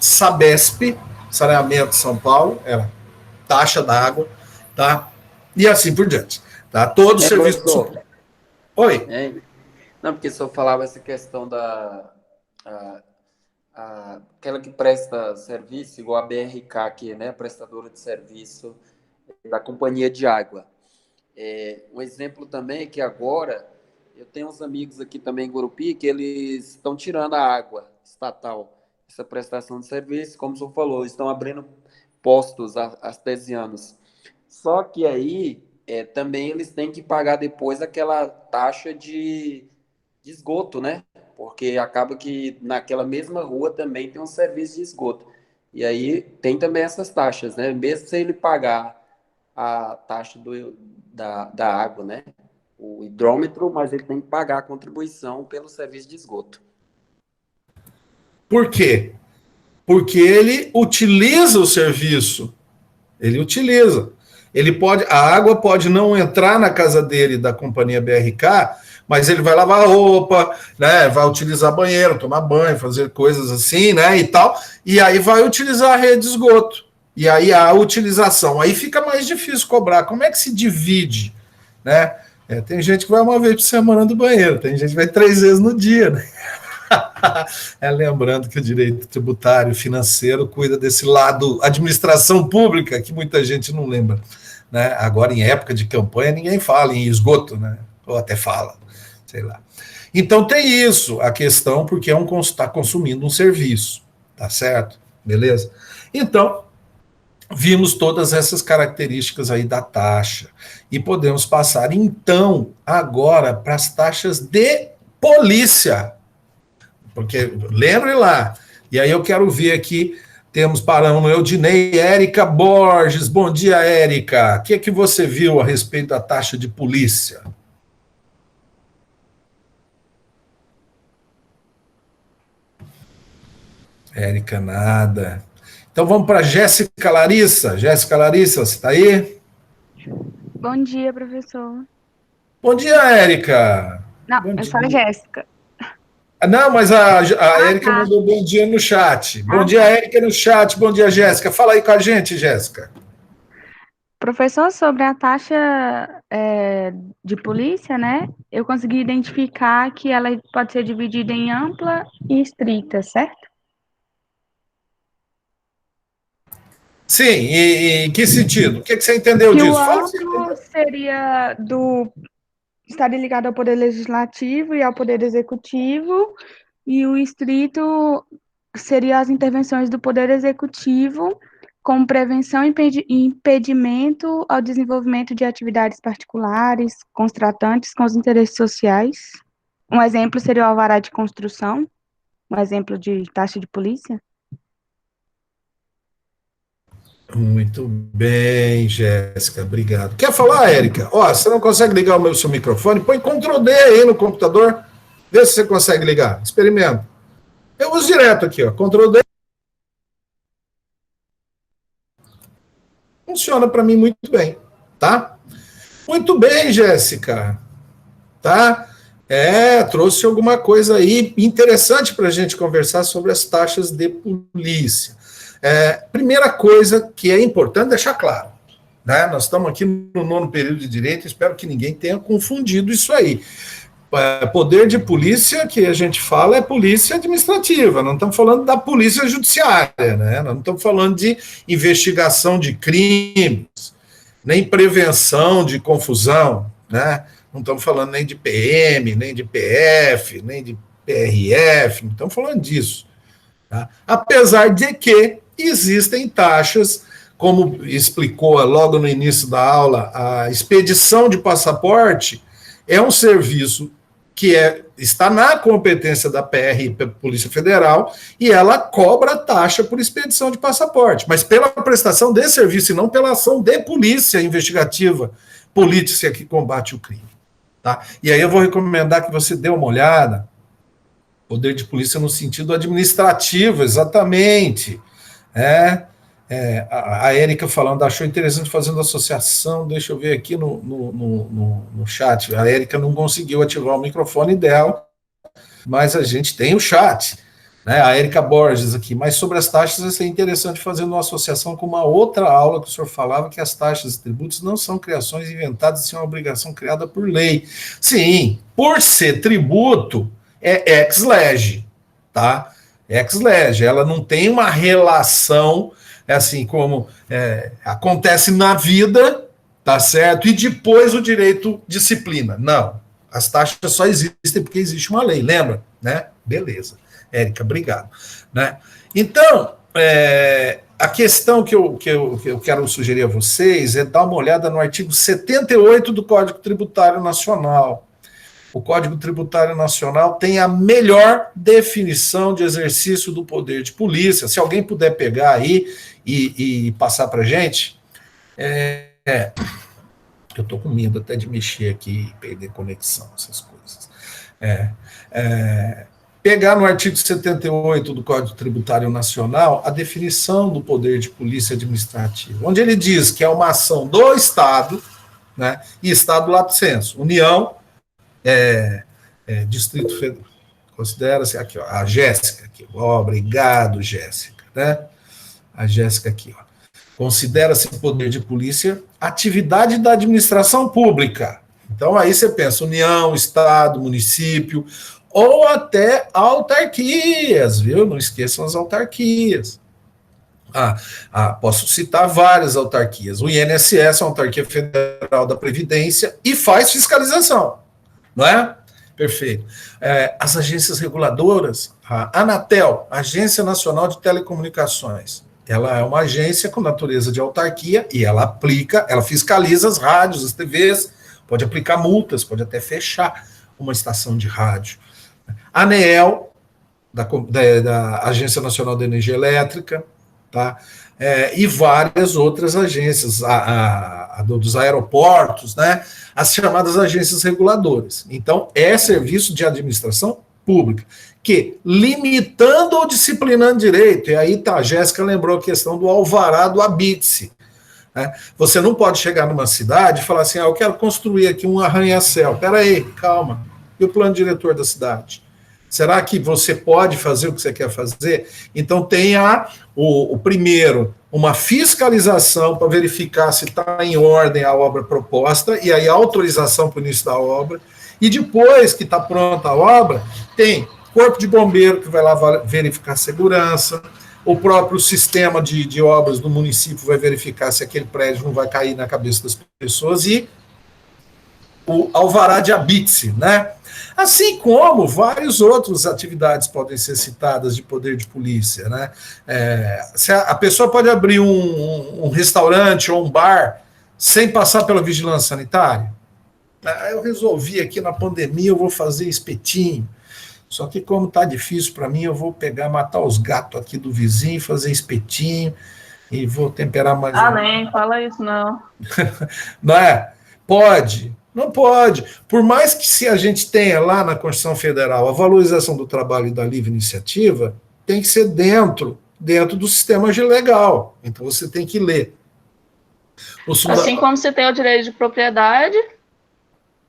Sabesp, Saneamento de São Paulo, era taxa da água, tá? E assim por diante, tá? Todos os serviços... Oi? Não, porque se eu falava essa questão aquela que presta serviço, igual a BRK aqui, né, prestadora de serviço da companhia de água. Um exemplo também é que agora eu tenho uns amigos aqui também em Gurupi que eles estão tirando a água estatal, essa prestação de serviço, como o senhor falou, estão abrindo postos artesianos. Só que aí também eles têm que pagar depois aquela taxa de esgoto, né? Porque acaba que naquela mesma rua também tem um serviço de esgoto. E aí tem também essas taxas, né? Mesmo se ele pagar a taxa da água, né? O hidrômetro, mas ele tem que pagar a contribuição pelo serviço de esgoto. Por quê? Porque ele utiliza o serviço. Ele utiliza. A água pode não entrar na casa dele da companhia BRK, mas ele vai lavar a roupa, né, vai utilizar banheiro, tomar banho, fazer coisas assim, né, e tal, e aí vai utilizar a rede de esgoto. E aí a utilização, aí fica mais difícil cobrar. Como é que se divide, né? Tem gente que vai uma vez por semana do banheiro, tem gente que vai 3 vezes no dia, né? Lembrando que o direito tributário financeiro cuida desse lado administração pública, que muita gente não lembra. Né? Agora, em época de campanha, ninguém fala em esgoto, né? Ou até fala, sei lá. Então tem isso, a questão, porque está consumindo um serviço, tá certo? Beleza? Então, vimos todas essas características aí da taxa. E podemos passar, então, agora para as taxas de polícia. Porque, lembre lá, e aí eu quero ver aqui, temos parando Eudinei, Érica Borges. Bom dia, Érica. O que você viu a respeito da taxa de polícia? Érica, nada. Então vamos para Jéssica Larissa. Jéssica Larissa, você está aí? Bom dia, professor. Bom dia, Érica. Não, Bom eu dia. sou a Jéssica. Não, mas a Érica mandou bom dia no chat. Bom dia, Érica, no chat. Bom dia, Jéssica. Fala aí com a gente, Jéssica. Professor, sobre a taxa de polícia, né? Eu consegui identificar que ela pode ser dividida em ampla e estrita, certo? Sim, e em que sentido? O que você entendeu Que disso? o Fala amplo seria estaria ligado ao Poder Legislativo e ao Poder Executivo, e o estrito seria as intervenções do Poder Executivo como prevenção e impedimento ao desenvolvimento de atividades particulares, constratantes com os interesses sociais. Um exemplo seria o alvará de construção, um exemplo de taxa de polícia. Muito bem, Jéssica, obrigado. Quer falar, Érica? Ó, você não consegue ligar o seu microfone? Põe Ctrl D aí no computador, vê se você consegue ligar. Experimenta. Eu uso direto aqui, ó, Ctrl D. Funciona para mim muito bem, tá? Muito bem, Jéssica. Tá? Trouxe alguma coisa aí interessante para a gente conversar sobre as taxas de polícia. Primeira coisa que é importante deixar claro, né? Nós estamos aqui no 9º período de direito, espero que ninguém tenha confundido isso aí. Poder de polícia que a gente fala é polícia administrativa, não estamos falando da polícia judiciária, né? Nós não estamos falando de investigação de crimes, nem prevenção de confusão, né? Não estamos falando nem de PM, nem de PF, nem de PRF, não estamos falando disso. Tá? Apesar de que existem taxas, como explicou logo no início da aula, a expedição de passaporte é um serviço que está na competência da PR, Polícia Federal, e ela cobra taxa por expedição de passaporte, mas pela prestação de serviço e não pela ação de polícia investigativa, polícia que combate o crime. Tá? E aí eu vou recomendar que você dê uma olhada, poder de polícia no sentido administrativo, exatamente. A Érica falando, achou interessante fazendo associação, deixa eu ver aqui no chat, a Érica não conseguiu ativar o microfone dela, mas a gente tem o chat, né? A Érica Borges aqui, mas sobre as taxas é interessante fazer uma associação com uma outra aula que o senhor falava, que as taxas e tributos não são criações inventadas, sim uma obrigação criada por lei. Sim, por ser tributo, é ex lege, tá? Ex lege, ela não tem uma relação, assim como acontece na vida, tá certo? E depois o direito disciplina. Não, as taxas só existem porque existe uma lei, lembra? Né? Beleza. Érica, obrigado. Né? Então, a questão que eu quero sugerir a vocês é dar uma olhada no artigo 78 do Código Tributário Nacional. O Código Tributário Nacional tem a melhor definição de exercício do poder de polícia. Se alguém puder pegar aí e passar para a gente, eu estou com medo até de mexer aqui e perder conexão, essas coisas. Pegar no artigo 78 do Código Tributário Nacional a definição do poder de polícia administrativa, onde ele diz que é uma ação do Estado, né, e Estado lato sensu, União, Distrito Federal, considera-se aqui, ó, a Jéssica aqui, obrigado, Jéssica, né? A Jéssica aqui, ó. Considera-se poder de polícia atividade da administração pública. Então aí você pensa União, Estado, município, ou até autarquias, viu? Não esqueçam as autarquias. Posso citar várias autarquias. O INSS é uma autarquia federal da Previdência e faz fiscalização, não é? Perfeito. As agências reguladoras, a Anatel, Agência Nacional de Telecomunicações, ela é uma agência com natureza de autarquia e ela fiscaliza as rádios, as TVs, pode aplicar multas, pode até fechar uma estação de rádio. A ANEEL, da Agência Nacional de Energia Elétrica, tá? E várias outras agências, dos aeroportos, né? As chamadas agências reguladoras. Então, é serviço de administração pública, que, limitando ou disciplinando direito, e aí a Jéssica lembrou a questão do alvará do habite-se. Né? Você não pode chegar numa cidade e falar assim, eu quero construir aqui um arranha-céu. Espera aí, calma. E o plano diretor da cidade? Será que você pode fazer o que você quer fazer? Então, tenha o primeiro, uma fiscalização para verificar se está em ordem a obra proposta, e aí a autorização para o início da obra, e depois que está pronta a obra, tem corpo de bombeiro que vai lá verificar a segurança, o próprio sistema de obras do município vai verificar se aquele prédio não vai cair na cabeça das pessoas, e o alvará de habite-se, né? Assim como várias outras atividades podem ser citadas de poder de polícia, né? Se a pessoa pode abrir um restaurante ou um bar sem passar pela vigilância sanitária. Eu resolvi aqui na pandemia, eu vou fazer espetinho. Só que como está difícil para mim, eu vou matar os gatos aqui do vizinho, fazer espetinho e vou temperar mais. Nem fala isso não. Não é? Pode. Não pode. Por mais que se a gente tenha lá na Constituição Federal a valorização do trabalho e da livre iniciativa, tem que ser dentro do sistema legal. Então você tem que ler. Assim como você tem o direito de propriedade,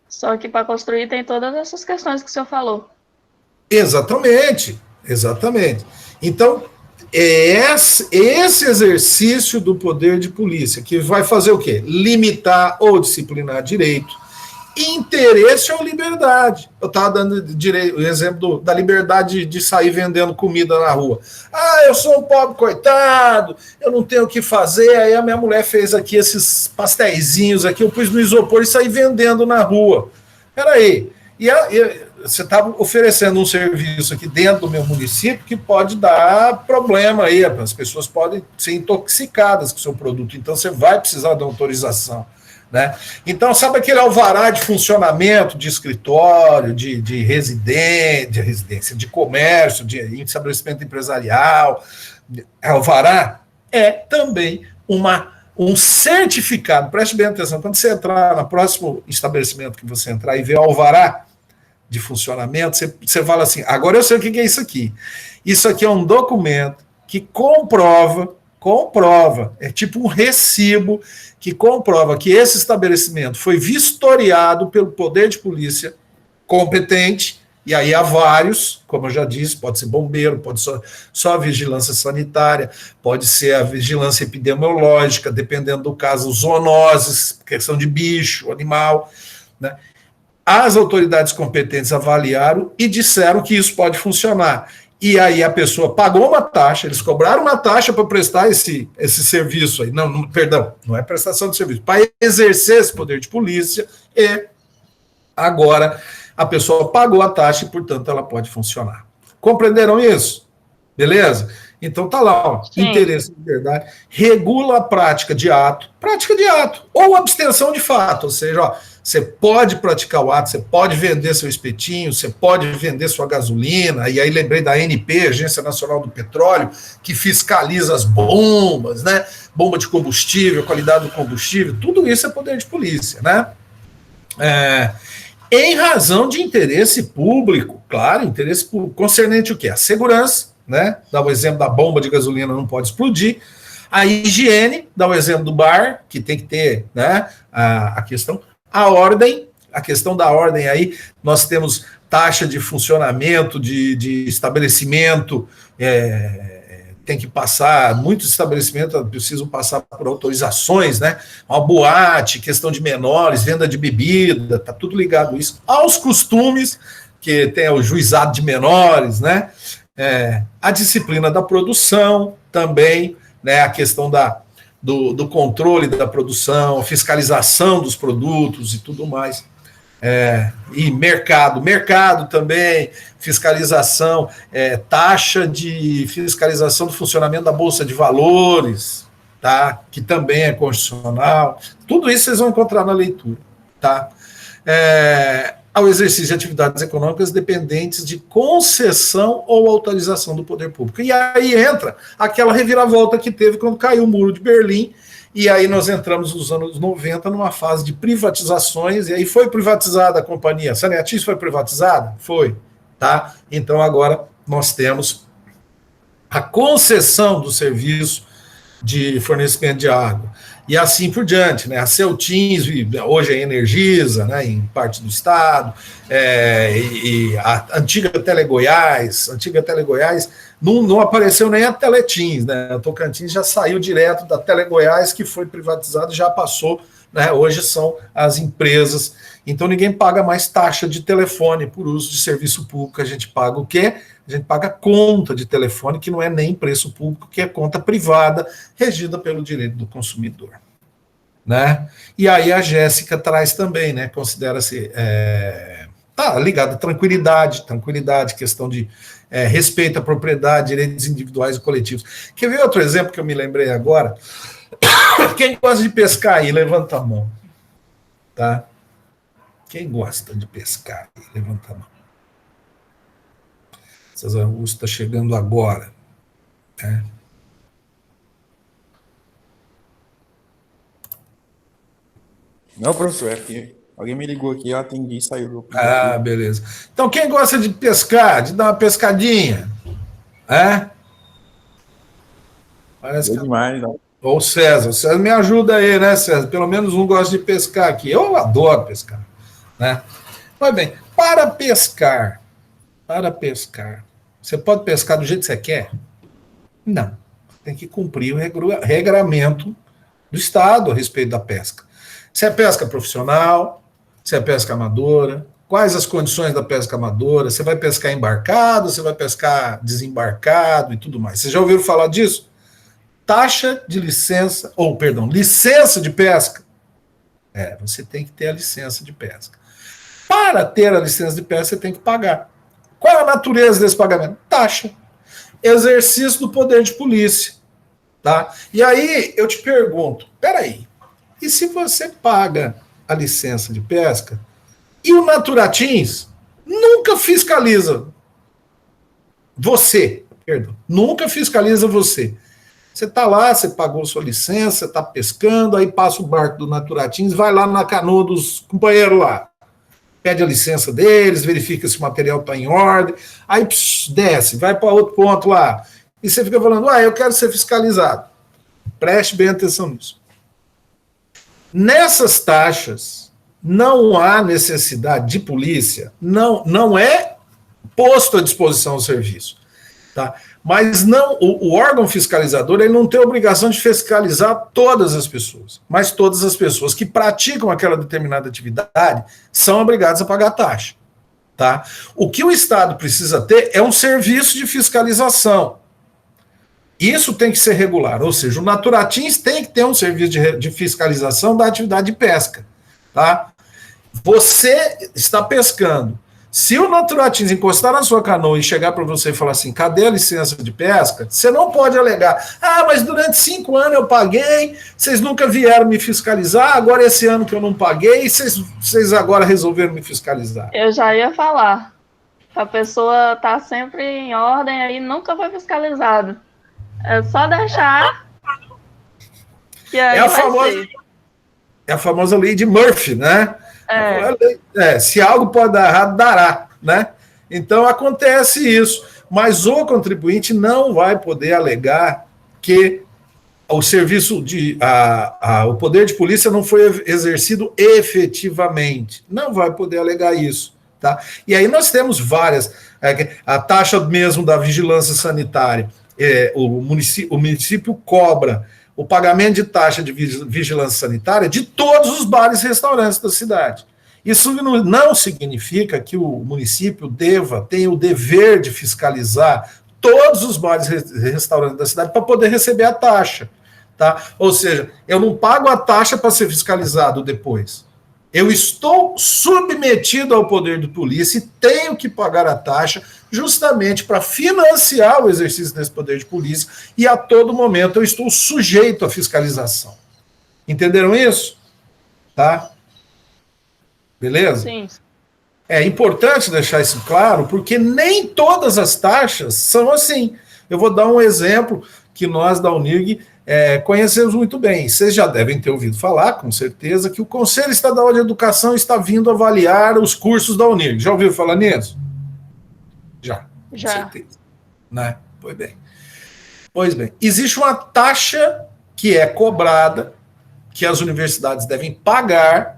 só que para construir tem todas essas questões que o senhor falou. Exatamente. Então, esse exercício do poder de polícia, que vai fazer o quê? Limitar ou disciplinar direito, interesse ou liberdade. Eu estava dando o exemplo da liberdade de sair vendendo comida na rua. Eu sou um pobre coitado, eu não tenho o que fazer, aí a minha mulher fez aqui esses pastéisinhos aqui, eu pus no isopor e saí vendendo na rua. Peraí, você está oferecendo um serviço aqui dentro do meu município que pode dar problema aí, as pessoas podem ser intoxicadas com o seu produto, então você vai precisar de autorização. Né? Então, sabe aquele alvará de funcionamento de escritório, de residência, de comércio, de estabelecimento empresarial? Alvará é também um certificado. Preste bem atenção, quando você entrar no próximo estabelecimento que você entrar e ver o alvará de funcionamento, você fala assim, agora eu sei o que é isso aqui. Isso aqui é um documento que comprova, é tipo um recibo que comprova que esse estabelecimento foi vistoriado pelo poder de polícia competente, e aí há vários, como eu já disse, pode ser bombeiro, pode ser só a vigilância sanitária, pode ser a vigilância epidemiológica, dependendo do caso, zoonoses, questão de bicho, animal, né? As autoridades competentes avaliaram e disseram que isso pode funcionar. E aí a pessoa pagou uma taxa, eles cobraram uma taxa para prestar esse serviço aí. Perdão, não é prestação de serviço, para exercer esse poder de polícia, e agora a pessoa pagou a taxa e, portanto, ela pode funcionar. Compreenderam isso? Beleza? Então tá lá, ó, interesse de liberdade, regula a prática de ato, ou abstenção de fato, ou seja, ó, você pode praticar o ato, você pode vender seu espetinho, você pode vender sua gasolina, e aí lembrei da ANP, Agência Nacional do Petróleo, que fiscaliza as bombas, né? Bomba de combustível, qualidade do combustível, tudo isso é poder de polícia, né? Em razão de interesse público, claro, interesse público, concernente o quê? A segurança, né? Dá o exemplo da bomba de gasolina, não pode explodir. A higiene, dá o exemplo do bar, que tem que ter, né, a questão. A ordem, a questão da ordem aí, nós temos taxa de funcionamento de estabelecimento, tem que passar, muitos estabelecimentos precisam passar por autorizações, né? Uma boate, questão de menores, venda de bebida, tá tudo ligado a isso. Aos costumes, porque tem o juizado de menores, né? A disciplina da produção também, né? A questão do controle da produção, fiscalização dos produtos e tudo mais. E mercado também, fiscalização, taxa de fiscalização do funcionamento da Bolsa de Valores, tá? Que também é constitucional. Tudo isso vocês vão encontrar na leitura, tá? Ao exercício de atividades econômicas dependentes de concessão ou autorização do poder público. E aí entra aquela reviravolta que teve quando caiu o Muro de Berlim, e aí nós entramos nos anos 90 numa fase de privatizações, e aí foi privatizada a companhia. Saneatis foi privatizada? Foi, tá? Então agora nós temos a concessão do serviço de fornecimento de água. E assim por diante, né? A Celtins, hoje é Energisa, né? Em parte do estado, e a antiga Telegoiás não apareceu nem a Teletins, né? A Tocantins já saiu direto da Telegoiás, que foi privatizada, já passou, né? Hoje são as empresas. Então ninguém paga mais taxa de telefone por uso de serviço público. A gente paga o quê? A gente paga conta de telefone, que não é nem preço público, que é conta privada, regida pelo direito do consumidor. Né? E aí a Jéssica traz também, né? Considera-se... tá ligado à tranquilidade, questão de respeito à propriedade, direitos individuais e coletivos. Quer ver outro exemplo que eu me lembrei agora? Quem gosta de pescar aí, levanta a mão. Tá? Quem gosta de pescar aí, levanta a mão. César Augusto está chegando agora. Né? Não, professor, é que alguém me ligou aqui, eu atendi e saiu. Beleza. Então, quem gosta de pescar, de dar uma pescadinha? Parece que... demais, não. Ô, César me ajuda aí, né, César? Pelo menos um gosta de pescar aqui. Eu adoro pescar, né? Mas bem, para pescar, você pode pescar do jeito que você quer? Não. Tem que cumprir o regramento do Estado a respeito da pesca. Se é pesca profissional, se é pesca amadora, quais as condições da pesca amadora, você vai pescar embarcado, você vai pescar desembarcado e tudo mais. Vocês já ouviram falar disso? Taxa de licença, licença de pesca. Você tem que ter a licença de pesca. Para ter a licença de pesca, você tem que pagar. Qual é a natureza desse pagamento? Taxa. Exercício do poder de polícia. Tá? E aí eu te pergunto, peraí, e se você paga a licença de pesca e o Naturatins nunca fiscaliza você, nunca fiscaliza você. Você está lá, você pagou sua licença, está pescando, aí passa o barco do Naturatins, vai lá na canoa dos companheiros lá, pede a licença deles, verifica se o material está em ordem, aí desce, vai para outro ponto lá, e você fica falando, eu quero ser fiscalizado. Preste bem atenção nisso. Nessas taxas, não há necessidade de polícia, não é posto à disposição o serviço. Tá? Mas não, o órgão fiscalizador ele não tem a obrigação de fiscalizar todas as pessoas, mas todas as pessoas que praticam aquela determinada atividade são obrigadas a pagar taxa. Tá? O que o Estado precisa ter é um serviço de fiscalização. Isso tem que ser regular, ou seja, o Naturatins tem que ter um serviço de fiscalização da atividade de pesca. Tá? Você está pescando. Se o Naturatins encostar na sua canoa e chegar para você e falar assim, cadê a licença de pesca? Você não pode alegar, mas durante 5 anos eu paguei, vocês nunca vieram me fiscalizar, agora esse ano que eu não paguei, vocês agora resolveram me fiscalizar. Eu já ia falar. A pessoa está sempre em ordem aí, nunca foi fiscalizado. É só deixar que aí é a famosa lei de Murphy, né? Se algo pode dar errado, dará, né? Então acontece isso, mas o contribuinte não vai poder alegar que o serviço o poder de polícia não foi exercido efetivamente. Não vai poder alegar isso, tá? E aí nós temos várias, a taxa mesmo da vigilância sanitária. O município cobra o pagamento de taxa de vigilância sanitária de todos os bares e restaurantes da cidade. Isso não significa que o município tenha o dever de fiscalizar todos os bares e restaurantes da cidade para poder receber a taxa. Tá? Ou seja, eu não pago a taxa para ser fiscalizado depois. Eu estou submetido ao poder de polícia e tenho que pagar a taxa justamente para financiar o exercício desse poder de polícia e a todo momento eu estou sujeito à fiscalização. Entenderam isso? Tá? Beleza? Sim. É importante deixar isso claro, porque nem todas as taxas são assim. Eu vou dar um exemplo que nós da Unirg conhecemos muito bem. Vocês já devem ter ouvido falar, com certeza, que o Conselho Estadual de Educação está vindo avaliar os cursos da Unirg. Já ouviu falar nisso? Já. Com certeza. Né? Pois bem. Existe uma taxa que é cobrada, que as universidades devem pagar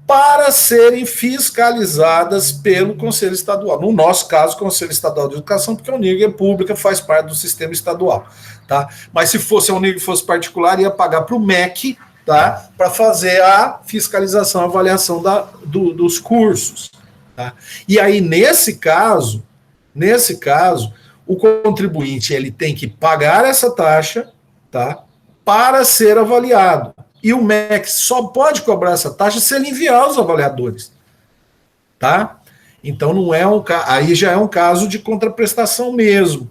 para serem fiscalizadas pelo Conselho Estadual. No nosso caso, o Conselho Estadual de Educação, porque a Unirg é pública, faz parte do sistema estadual. Tá? Mas se fosse a Unirg fosse particular, ia pagar para o MEC, tá? Para fazer a fiscalização, a avaliação dos cursos. Tá? E aí, nesse caso, o contribuinte ele tem que pagar essa taxa, tá? Para ser avaliado. E o MEC só pode cobrar essa taxa se ele enviar os avaliadores. Tá? Então não é aí já é um caso de contraprestação mesmo.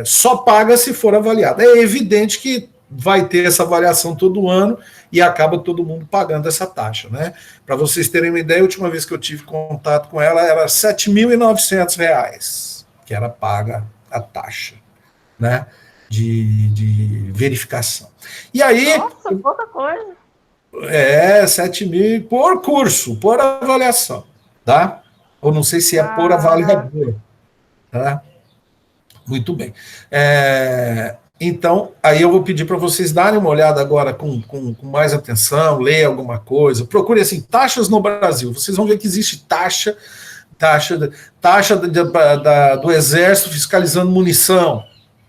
Só paga se for avaliado. É evidente que vai ter essa avaliação todo ano e acaba todo mundo pagando essa taxa. Né? Para vocês terem uma ideia, a última vez que eu tive contato com ela era R$ 7.900 que era paga a taxa, né? De verificação. E aí... Nossa, pouca coisa. 7 mil por curso, por avaliação, tá? Ou não sei se é por avaliador, tá? Muito bem. Então, aí eu vou pedir para vocês darem uma olhada agora com mais atenção, ler alguma coisa, procure assim, taxas no Brasil, vocês vão ver que existe taxa do Exército fiscalizando munição,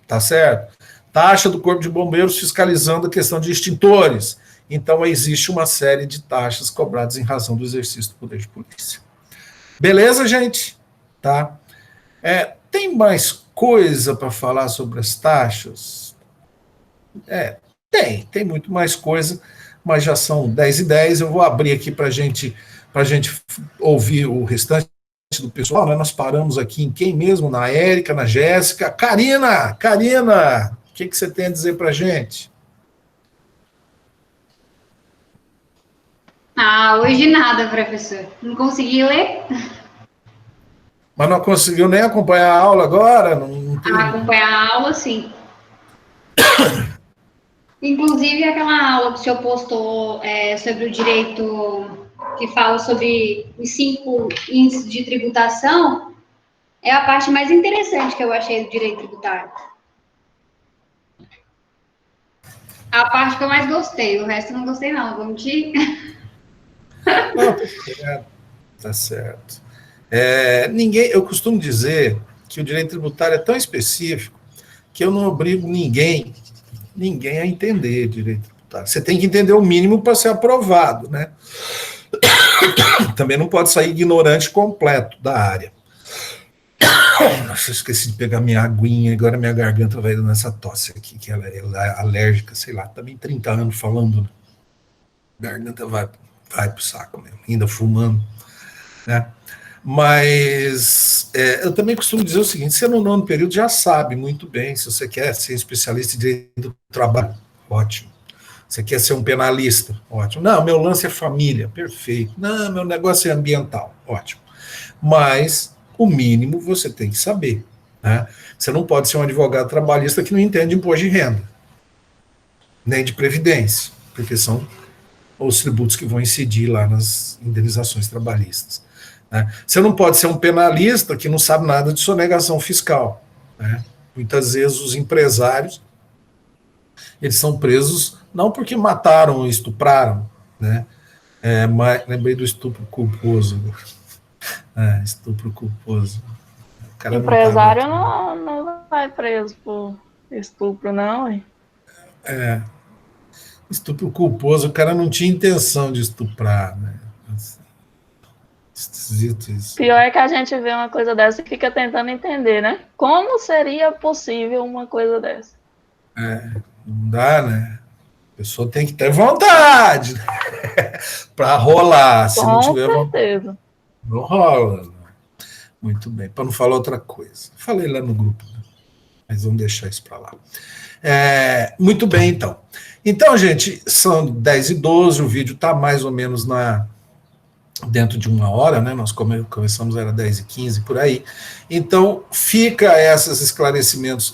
tá certo? Taxa do Corpo de Bombeiros fiscalizando a questão de extintores. Então, existe uma série de taxas cobradas em razão do exercício do poder de polícia. Beleza, gente? Tá? Tem mais coisa para falar sobre as taxas? Tem muito mais coisa, mas já são 10h10. Eu vou abrir aqui para a gente ouvir o restante do pessoal. Né? Nós paramos aqui em quem mesmo? Na Érica, na Jéssica. Karina, o que você tem a dizer para a gente? Hoje nada, professor. Não consegui ler. Mas não conseguiu nem acompanhar a aula agora? Não tem... Acompanhar a aula, sim. Inclusive, aquela aula que o senhor postou sobre o direito, que fala sobre os 5 índices de tributação, é a parte mais interessante que eu achei do direito tributário. A parte que eu mais gostei, o resto eu não gostei não, vou mentir. Não, tá certo. Eu costumo dizer que o direito tributário é tão específico que eu não obrigo ninguém a entender direito tributário. Você tem que entender o mínimo para ser aprovado, né? Também não pode sair ignorante completo da área. Nossa, eu esqueci de pegar minha aguinha, agora minha garganta vai dando essa tosse aqui, que ela é alérgica, sei lá, também 30 anos falando, né? Garganta vai pro saco mesmo, ainda fumando, né? Mas eu também costumo dizer o seguinte: você no 9º período já sabe muito bem, se você quer ser especialista em direito do trabalho, ótimo. Você quer ser um penalista, ótimo. Não, meu lance é família, perfeito. Não, meu negócio é ambiental, ótimo. Mas o mínimo você tem que saber, né? Você não pode ser um advogado trabalhista que não entende de imposto de renda, nem de previdência, porque são os tributos que vão incidir lá nas indenizações trabalhistas. Né? Você não pode ser um penalista que não sabe nada de sonegação fiscal. Né? Muitas vezes os empresários eles são presos não porque mataram ou estupraram, né? Mas lembrei do estupro culposo. Estupro culposo. O cara empresário não vai preso por estupro, não, hein? Estupro culposo, o cara não tinha intenção de estuprar, né? Esquisito isso. Pior é que a gente vê uma coisa dessa e fica tentando entender, né? Como seria possível uma coisa dessa? Não dá, né? A pessoa tem que ter vontade, né? Para rolar. Se não Com tiver vontade, certeza. não rola. Né? Muito bem. Para não falar outra coisa. Falei lá no grupo, né? Mas vamos deixar isso para lá. Muito bem, então. Então, gente, são 10h12, o vídeo está mais ou menos dentro de 1 hora, né? Nós começamos, era 10h15, por aí. Então, fica esses esclarecimentos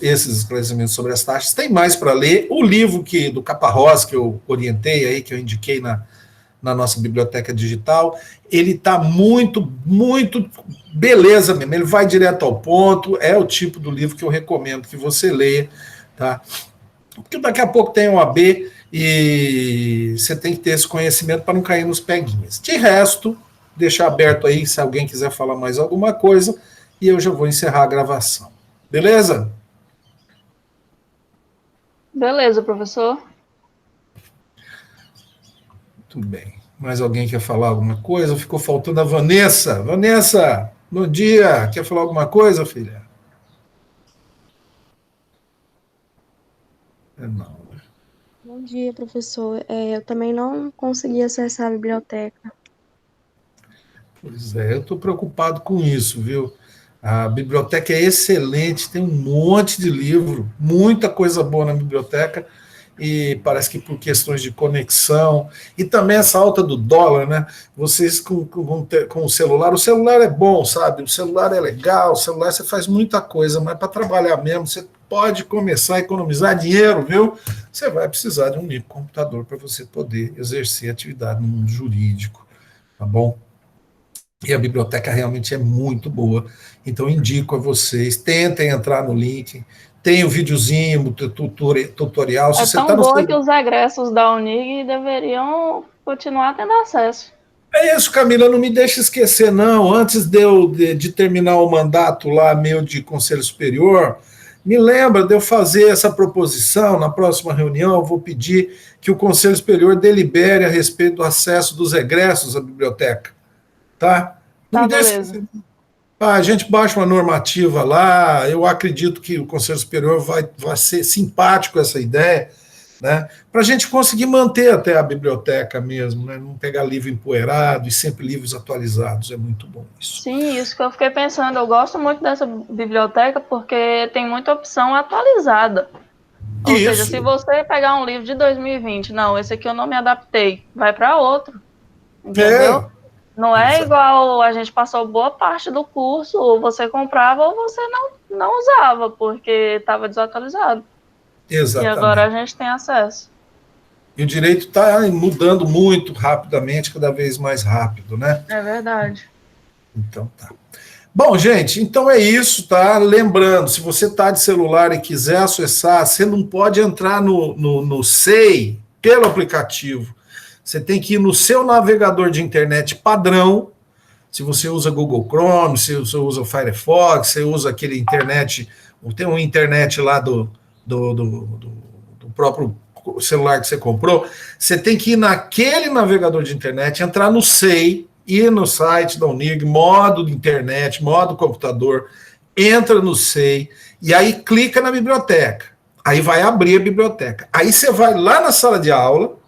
sobre as taxas. Tem mais para ler. O livro do Caparrós, que eu orientei aí, que eu indiquei na nossa biblioteca digital, ele está muito, muito beleza mesmo. Ele vai direto ao ponto, é o tipo do livro que eu recomendo que você leia, tá? Porque daqui a pouco tem um AB e você tem que ter esse conhecimento para não cair nos peguinhas. De resto, deixar aberto aí se alguém quiser falar mais alguma coisa e eu já vou encerrar a gravação. Beleza? Beleza, professor. Muito bem. Mais alguém quer falar alguma coisa? Ficou faltando a Vanessa. Vanessa, bom dia. Quer falar alguma coisa, filha? Não. Bom dia, professor. Eu também não consegui acessar a biblioteca. Pois é, eu estou preocupado com isso, viu? A biblioteca é excelente, tem um monte de livro, muita coisa boa na biblioteca, e parece que por questões de conexão, e também essa alta do dólar, né? Vocês com o celular é bom, sabe? O celular é legal, o celular você faz muita coisa, mas para trabalhar mesmo, você pode começar a economizar dinheiro, viu? Você vai precisar de um microcomputador para você poder exercer atividade no mundo jurídico, tá bom? E a biblioteca realmente é muito boa. Então, indico a vocês, tentem entrar no link, tem o videozinho, o tutorial. É tão boa que os egressos da Unig deveriam continuar tendo acesso. É isso, Camila, não me deixe esquecer, não. Antes de terminar o mandato lá, meu de Conselho Superior, me lembra de eu fazer essa proposição, na próxima reunião eu vou pedir que o Conselho Superior delibere a respeito do acesso dos egressos à biblioteca. Tá? Não me deixe. A gente baixa uma normativa lá, eu acredito que o Conselho Superior vai ser simpático com essa ideia, né? Para a gente conseguir manter até a biblioteca mesmo, né? Não pegar livro empoeirado e sempre livros atualizados, é muito bom isso. Sim, isso que eu fiquei pensando, eu gosto muito dessa biblioteca porque tem muita opção atualizada. Ou seja, se você pegar um livro de 2020, não, esse aqui eu não me adaptei, vai para outro, entendeu? Não é igual a gente passou boa parte do curso, ou você comprava ou você não usava, porque estava desatualizado. Exatamente. E agora a gente tem acesso. E o direito está mudando muito rapidamente, cada vez mais rápido, né? É verdade. Então tá. Bom, gente, então é isso, tá? Lembrando, se você está de celular e quiser acessar, você não pode entrar no SEI pelo aplicativo. Você tem que ir no seu navegador de internet padrão. Se você usa Google Chrome, se você usa o Firefox, você usa aquele internet, tem um internet lá do próprio celular que você comprou, você tem que ir naquele navegador de internet, entrar no SEI, ir no site da Unig, modo de internet, modo computador, entra no SEI, e aí clica na biblioteca. Aí vai abrir a biblioteca. Aí você vai lá na sala de aula,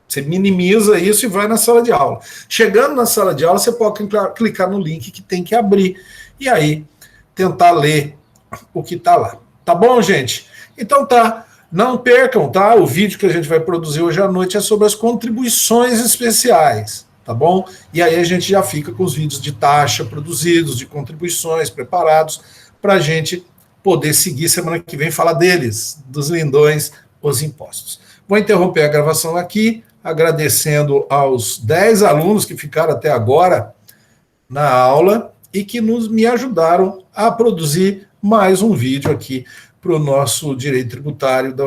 você minimiza isso e vai na sala de aula. Chegando na sala de aula, você pode clicar no link que tem que abrir. E aí, tentar ler o que está lá. Tá bom, gente? Então tá. Não percam, tá? O vídeo que a gente vai produzir hoje à noite é sobre as contribuições especiais, tá bom? E aí a gente já fica com os vídeos de taxa produzidos, de contribuições preparados, para a gente poder seguir semana que vem falar deles, dos lindões, os impostos. Vou interromper a gravação aqui, agradecendo aos 10 alunos que ficaram até agora na aula e que me ajudaram a produzir mais um vídeo aqui para o nosso direito tributário da